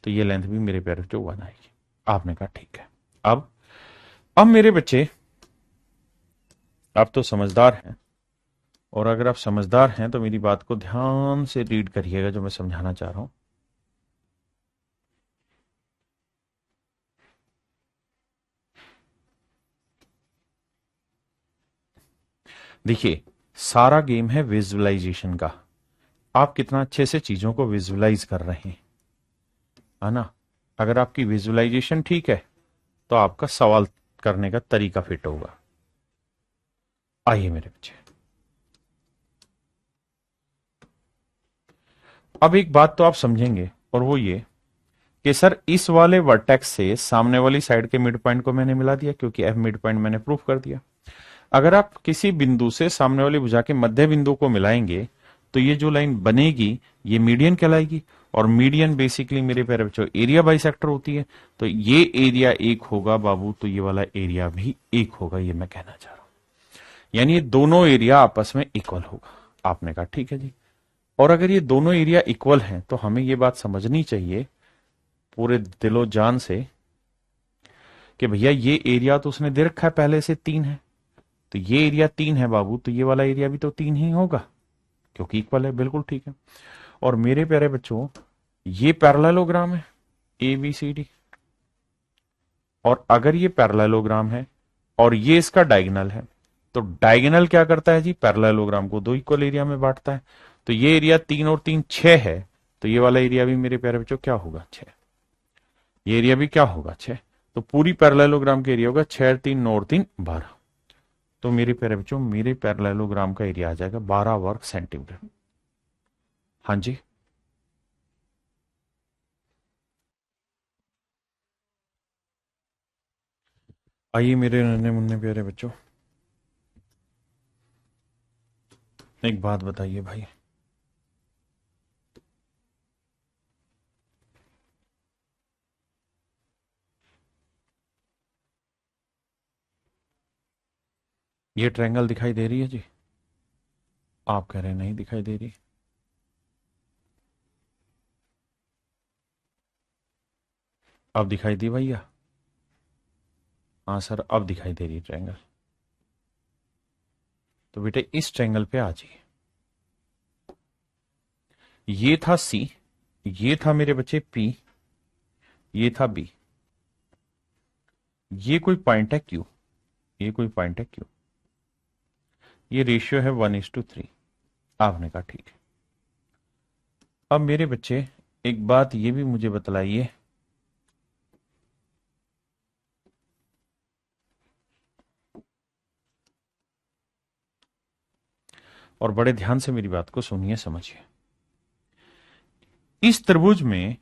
तो ये लेंथ भी मेरे प्यारे बच्चों 1 आएगी। आपने कहा ठीक है। अब मेरे बच्चे, आप तो समझदार हैं, और अगर आप समझदार हैं तो मेरी बात को ध्यान से रीड करिएगा जो मैं समझाना चाह रहा हूं। देखिए, सारा गेम है विजुअलाइजेशन का। आप कितना अच्छे से चीजों को विजुअलाइज कर रहे हैं, है ना? अगर आपकी विजुअलाइजेशन ठीक है तो आपका सवाल करने का तरीका फिट होगा। आइए मेरे बच्चे, अब एक बात तो आप समझेंगे, और वो ये कि सर इस वाले वर्टेक्स से सामने वाली साइड के मिड पॉइंट को मैंने मिला दिया, क्योंकि एफ मिड पॉइंट मैंने प्रूफ कर दिया। अगर आप किसी बिंदु से सामने वाली भुजा के मध्य बिंदु को मिलाएंगे तो ये जो लाइन बनेगी ये मीडियन कहलाएगी। और मीडियन बेसिकली मेरे प्यारे बच्चों एरिया बाइसेक्टर होती है। तो ये एरिया 1 होगा बाबू, तो ये वाला एरिया भी 1 होगा, ये मैं कहना चाह रहा हूं। यानी ये दोनों एरिया आपस में इक्वल होगा। आपने कहा ठीक है जी। और अगर ये दोनों एरिया इक्वल हैं तो हमें ये बात समझनी चाहिए पूरे दिलो जान से कि भैया ये एरिया तो उसने दे रखा है पहले से 3 है, तो ये एरिया 3 है बाबू, तो ये वाला एरिया भी तो 3 ही होगा क्योंकि इक्वल है। बिल्कुल ठीक है। और मेरे प्यारे बच्चों ये पैरेललोग्राम है ए बी सी डी, और अगर ये पैरेललोग्राम है और ये इसका डायगोनल है तो डायगोनल क्या करता है जी, पैरेललोग्राम को दो इक्वल एरिया में बांटता है। तो ये एरिया 3 और 3 6 है, तो ये वाला एरिया भी मेरे प्यारे बच्चों क्या होगा 6, ये एरिया भी क्या होगा 6। तो पूरी पैरेललोग्राम का एरिया होगा 6 3 9 और 3 12। तो मेरे प्यारे बच्चों मेरे पैरेललोग्राम का एरिया आ जाएगा 12 वर्ग सेंटीमीटर। हाँ जी, आइए मेरे नन्हे मुन्ने प्यारे बच्चों, एक बात बताइए भाई, ये ट्रायंगल दिखाई दे रही है जी? आप कह रहे हैं नहीं दिखाई दे रही। अब दिखाई दी भैया? हाँ सर अब दिखाई दे रही है ट्रायंगल। तो बेटे इस ट्रायंगल पे आ जाइए। ये था सी, ये था मेरे बच्चे पी, ये था बी, ये कोई पॉइंट है क्यू, ये कोई पॉइंट है क्यू, ये रेशियो है 1:3। आपने कहा ठीक है। अब मेरे बच्चे एक बात ये भी मुझे बतलाइए, और बड़े ध्यान से मेरी बात को सुनिए समझिए। इस त्रिभुज में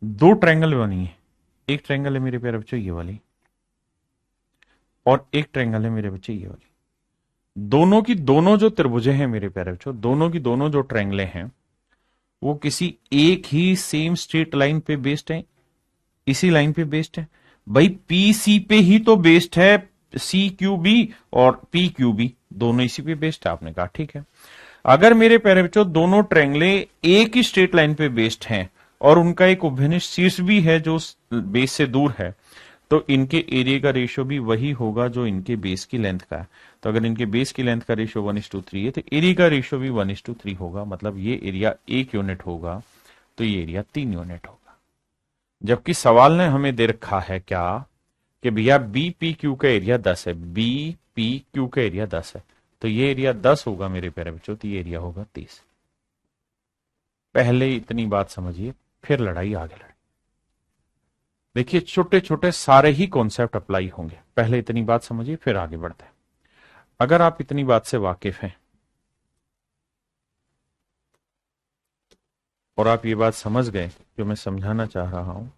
दो ट्रायंगल बनी है, एक ट्रायंगल है मेरे प्यारे बच्चों ये वाली, और एक ट्रायंगल है मेरे बच्चे ये वाली। दोनों की दोनों जो त्रिभुजें हैं मेरे प्यारे बच्चों, दोनों की दोनों जो ट्रायंगलें हैं वो किसी एक ही सेम स्ट्रेट लाइन पे बेस्ड है, इसी लाइन पे बेस्ड है। भाई पी सी पे ही तो बेस्ड है, सी क्यू बी और पी क्यू बी दोनों इसी पे बेस्ड है। आपने कहा ठीक है। अगर मेरे प्यारे बच्चों दोनों ट्रायंगले एक ही स्ट्रेट लाइन पे बेस्ड हैं और उनका एक उभयनिष्ठ शीर्ष भी है जो बेस से दूर है, तो इनके एरिया का रेशियो भी वही होगा जो इनके बेस की लेंथ का है। तो अगर इनके बेस की लेंथ का रेशियो 1:3 है तो एरिया का रेशियो भी 1:3 होगा, मतलब ये एरिया 1 यूनिट होगा तो ये एरिया 3 यूनिट होगा। जबकि सवाल ने हमें दे रखा है क्या कि भैया बी पी क्यू का एरिया 10 है, बी पी क्यू का एरिया 10 है, तो ये एरिया 10 होगा मेरे प्यारे बच्चों, तो ये एरिया होगा 30। पहले इतनी बात समझिए फिर लड़ाई आगे लड़े। देखिए छोटे छोटे सारे ही कॉन्सेप्ट अप्लाई होंगे, पहले इतनी बात समझिए फिर आगे बढ़ते हैं। अगर आप इतनी बात से वाकिफ हैं और आप ये बात समझ गए जो मैं समझाना चाह रहा हूं,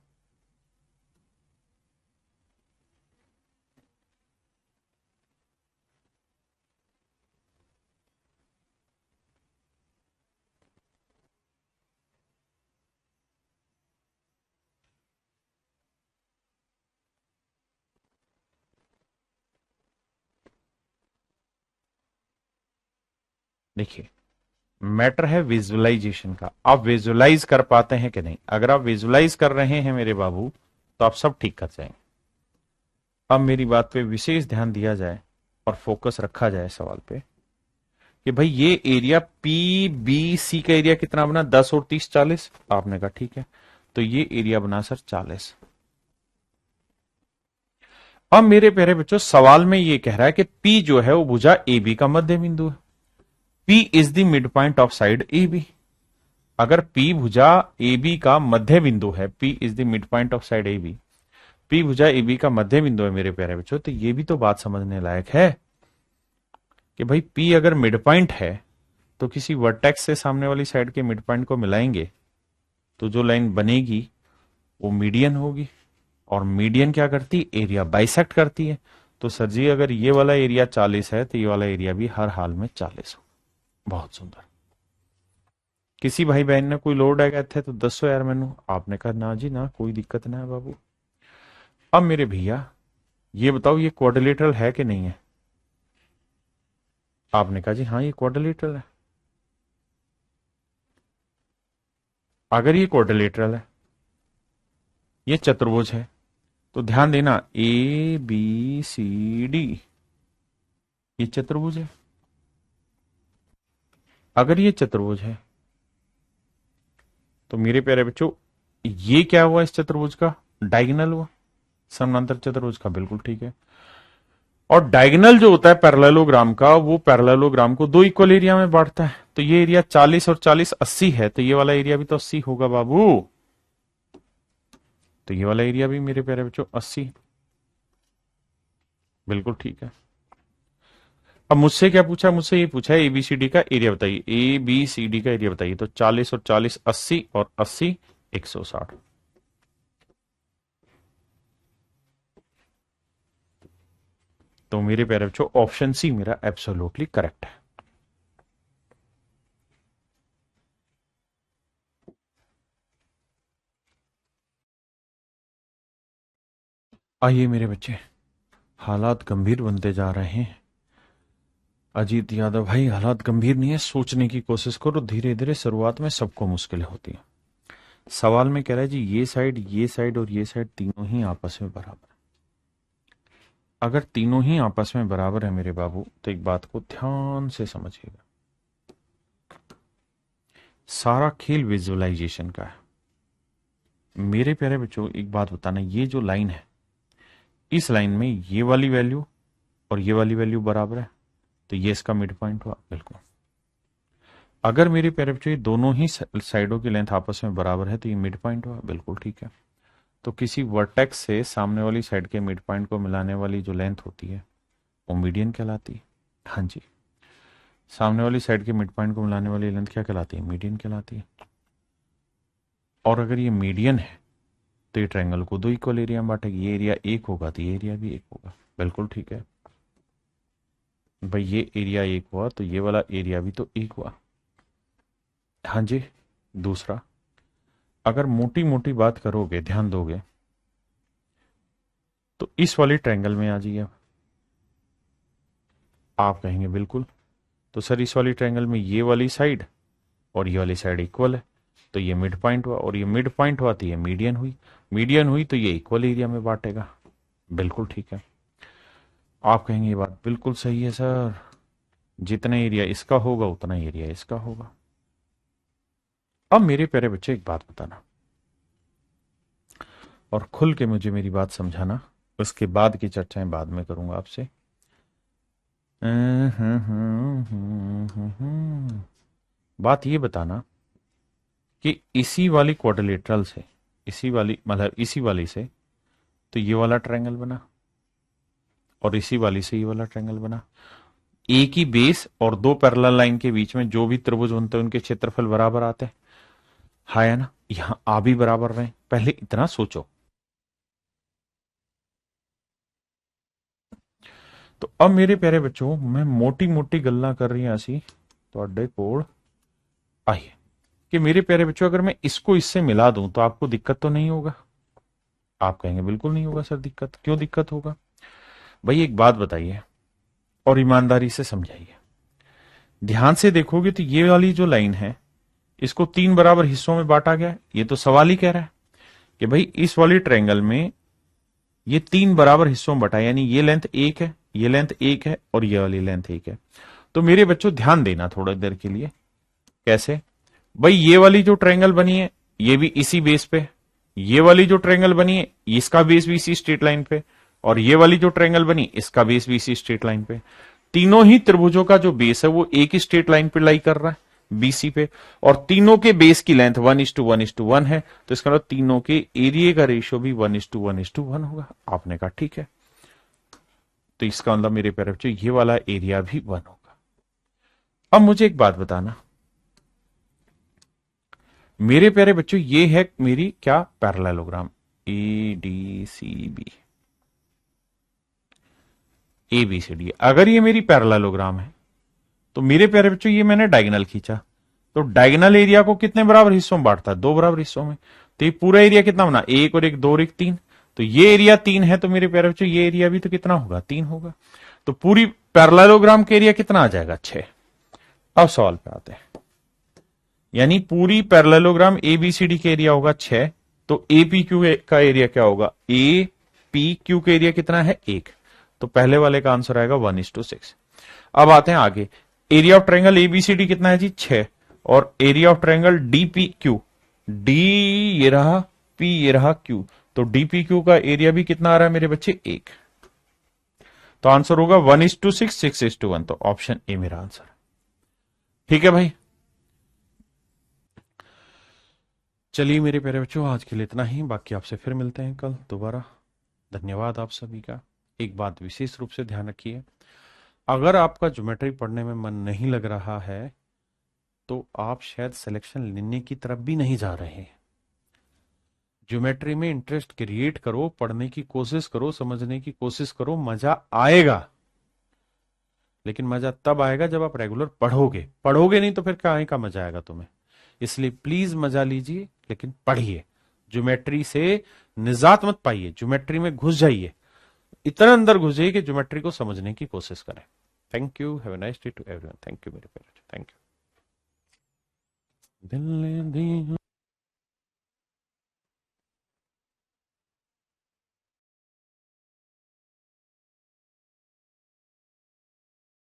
देखिए मैटर है विजुअलाइजेशन का, आप विजुअलाइज कर पाते हैं कि नहीं। अगर आप विजुअलाइज कर रहे हैं मेरे बाबू तो आप सब ठीक कर जाएंगे। अब मेरी बात पे विशेष ध्यान दिया जाए और फोकस रखा जाए सवाल पे कि भाई ये एरिया पी बी सी का एरिया कितना बना, 10 और 30 40। आपने कहा ठीक है, तो ये एरिया बना सर 40। अब मेरे प्यारे बच्चों सवाल में ये कह रहा है कि P जो है वो भुजा ए बी का मध्य बिंदु है, P is the mid point of side A B. अगर P भुजा ए बी का मध्य बिंदु है, P is the mid point of side A B, P भुजा ए बी का मध्य बिंदु है मेरे प्यारे बच्चों, तो ये भी तो बात समझने लायक है कि भाई P अगर मिड पॉइंट है तो किसी वर्टेक्स से सामने वाली साइड के मिड पॉइंट को मिलाएंगे तो जो लाइन बनेगी वो मीडियन होगी, और मीडियन क्या करती है, एरिया बाइसेक्ट करती है। तो सर जी अगर ये वाला एरिया 40 है तो ये वाला एरिया भी हर हाल में 40 हो। बहुत सुंदर। किसी भाई बहन ने कोई लोड आ गए थे तो 10 यार मैनू, आपने कहा ना जी ना कोई दिक्कत ना है बाबू। अब मेरे भैया ये बताओ ये क्वाड्रिलेटरल है कि नहीं है? आपने कहा जी हाँ ये क्वाड्रिलेटरल है। अगर ये क्वाड्रिलेटरल है, ये चतुर्भुज है, तो ध्यान देना ए बी सी डी ये चतुर्भुज है। अगर ये चतुर्भुज है तो मेरे प्यारे बच्चों ये क्या हुआ इस चतुर्भुज का? डायगोनल हुआ। समानांतर चतुर्भुज का, बिल्कुल ठीक है। और डायगोनल जो होता है पैरेललोग्राम का, वो पैरेललोग्राम को दो इक्वल एरिया में बांटता है। तो ये एरिया 40 और 40 80 है, तो ये वाला एरिया भी तो 80 होगा बाबू। तो ये वाला एरिया भी मेरे प्यारे बच्चों 80, बिल्कुल ठीक है। अब मुझसे क्या पूछा? मुझसे ये पूछा है एबीसीडी का एरिया बताइए, एबीसीडी का एरिया बताइए। तो 40 और 40 80 और 80 160। तो मेरे प्यारे बच्चों ऑप्शन सी मेरा एब्सोल्युटली करेक्ट है। आइए मेरे बच्चे, हालात गंभीर बनते जा रहे हैं। अजीत यादव भाई, हालात गंभीर नहीं है, सोचने की कोशिश करो। धीरे धीरे शुरुआत में सबको मुश्किलें होती है। सवाल में कह रहा है जी ये साइड और ये साइड तीनों ही आपस में बराबर है। अगर तीनों ही आपस में बराबर है मेरे बाबू, तो एक बात को ध्यान से समझिएगा, सारा खेल विजुअलाइजेशन का है। मेरे प्यारे बच्चों एक बात बताना, ये जो लाइन है, इस लाइन में ये वाली वैल्यू और ये वाली वैल्यू बराबर है, तो ये इसका मिड पॉइंट हुआ। बिल्कुल। अगर मेरे प्यारे बच्चों ये दोनों ही साइडों की लेंथ आपस में बराबर है, तो ये मिड पॉइंट हुआ। बिल्कुल ठीक है। तो किसी वर्टेक्स से सामने वाली साइड के मिड पॉइंट को मिलाने वाली जो लेंथ होती है वो मीडियन कहलाती है। हाँ जी, सामने वाली साइड के मिड पॉइंट को मिलाने वाली लेंथ क्या कहलाती है? मीडियन कहलाती है। और अगर ये मीडियन है तो ये ट्रायंगल को दो इक्वल एरिया में बांटेगी। ये एरिया एक होगा तो ये एरिया भी एक होगा। बिल्कुल ठीक है भाई, ये एरिया एक हुआ तो ये वाला एरिया भी तो एक हुआ। हाँ जी। दूसरा, अगर मोटी मोटी बात करोगे, ध्यान दोगे, तो इस वाली ट्रायंगल में आ जाइए। आप कहेंगे बिल्कुल, तो सर इस वाली ट्रायंगल में ये वाली साइड और ये वाली साइड इक्वल है, तो ये मिड पॉइंट हुआ, और ये मिड पॉइंट हुआ तो ये मीडियन हुई। मीडियन हुई तो ये इक्वल एरिया में बांटेगा। बिल्कुल ठीक है। आप कहेंगे ये बात बिल्कुल सही है सर, जितना एरिया इसका होगा उतना एरिया इसका होगा। अब मेरे प्यारे बच्चे एक बात बताना और खुल के मुझे मेरी बात समझाना, उसके बाद की चर्चाएं बाद में करूंगा आपसे। बात ये बताना कि इसी वाली क्वाड्रिलेटरल से, इसी वाली मतलब इसी वाली से तो ये वाला ट्रायंगल बना, और इसी वाली से ये वाला ट्रायंगल बना। एक ही बेस और दो पैरेलल लाइन के बीच में जो भी त्रिभुज बनते हैं उनके क्षेत्रफल बराबर आते हैं। हाँ है ना, यहां आ भी बराबर रहे। पहले इतना सोचो। तो अब मेरे प्यारे बच्चों, मैं मोटी मोटी गल्ला कर रही हूं तो कोल आइए कि मेरे प्यारे बच्चों अगर मैं इसको इससे मिला दूं तो आपको दिक्कत तो नहीं होगा? आप कहेंगे बिल्कुल नहीं होगा सर दिक्कत। क्यों दिक्कत होगा भाई? एक बात बताइए और ईमानदारी से समझाइए। ध्यान से देखोगे तो ये वाली जो लाइन है, इसको तीन बराबर हिस्सों में बांटा गया। ये तो सवाल ही कह रहा है कि भाई इस वाली ट्रायंगल में ये तीन बराबर हिस्सों में बटा, यानी ये लेंथ एक है, ये लेंथ एक है और ये वाली लेंथ एक है। तो मेरे बच्चों ध्यान देना थोड़ा देर के लिए। कैसे भाई? ये वाली जो ट्रायंगल बनी है ये भी इसी बेस पे, ये वाली जो ट्रायंगल बनी है इसका बेस भी इसी स्ट्रेट लाइन पे, और ये वाली जो ट्रायंगल बनी इसका बेस भी इसी स्ट्रेट लाइन पे। तीनों ही त्रिभुजों का जो बेस है वो एक ही स्ट्रेट लाइन पे लाई कर रहा है, बीसी पे, और तीनों के बेस की लेंथ 1:1:1 है। तो इसका मतलब तीनों के एरिया का रेशियो भी 1:1:1 होगा। आपने कहा ठीक है, तो इसका मतलब मेरे प्यारे बच्चों ये वाला एरिया भी 1 होगा। अब मुझे एक बात बताना मेरे प्यारे बच्चों, ये है मेरी क्या? Parallelogram ADCB, ABCD। अगर ये मेरी पैरेललोग्राम है तो मेरे प्यारे बच्चों ये मैंने डायगोनल खींचा, तो डायगोनल एरिया को कितने बराबर हिस्सों में बांटता है? दो बराबर हिस्सों में। तो ये पूरा एरिया कितना बना? एक और एक, दो और एक, तीन। तो ये एरिया 3 है, तो मेरे प्यारे बच्चों ये एरिया भी तो कितना होगा? 3 होगा। तो पूरी पैरेललोग्राम का एरिया कितना आ जाएगा? 6। अब सवाल पे आते हैं। यानी पूरी पैरेललोग्राम एबीसीडी का एरिया होगा 6, तो एपीक्यू का एरिया क्या होगा, ए पी क्यू का एरिया कितना है 1, तो पहले वाले का आंसर आएगा 1:6। अब आते हैं आगे, एरिया ऑफ ट्रायंगल एबीसीडी कितना है जी 6, और area of triangle DP Q, D ये रहा, पी ये रहा, क्यू, तो डीपी क्यू का एरिया भी कितना आ रहा है मेरे बच्चे 1, तो आंसर होगा 1:6, 6:1, तो ऑप्शन ए मेरा आंसर। ठीक है भाई, चलिए मेरे प्यारे बच्चों आज के लिए इतना ही, बाकी आपसे फिर मिलते हैं कल दोबारा। धन्यवाद आप सभी का। एक बात विशेष रूप से ध्यान रखिए, अगर आपका ज्योमेट्री पढ़ने में मन नहीं लग रहा है तो आप शायद सिलेक्शन लेने की तरफ भी नहीं जा रहे। ज्योमेट्री में इंटरेस्ट क्रिएट करो, पढ़ने की कोशिश करो, समझने की कोशिश करो, मजा आएगा, लेकिन मजा तब आएगा जब आप रेगुलर पढ़ोगे। पढ़ोगे नहीं तो फिर कहाँ का मजा आएगा तुम्हें। इसलिए प्लीज मजा लीजिए, लेकिन पढ़िए। ज्योमेट्री से निजात मत पाइए, ज्योमेट्री में घुस जाइए, इतना अंदर घुस जाइए कि ज्योमेट्री को समझने की कोशिश करें। Thank you, have a nice day to everyone. Thank you मेरे पेरेंट्स, थैंक यू। दिल ने दी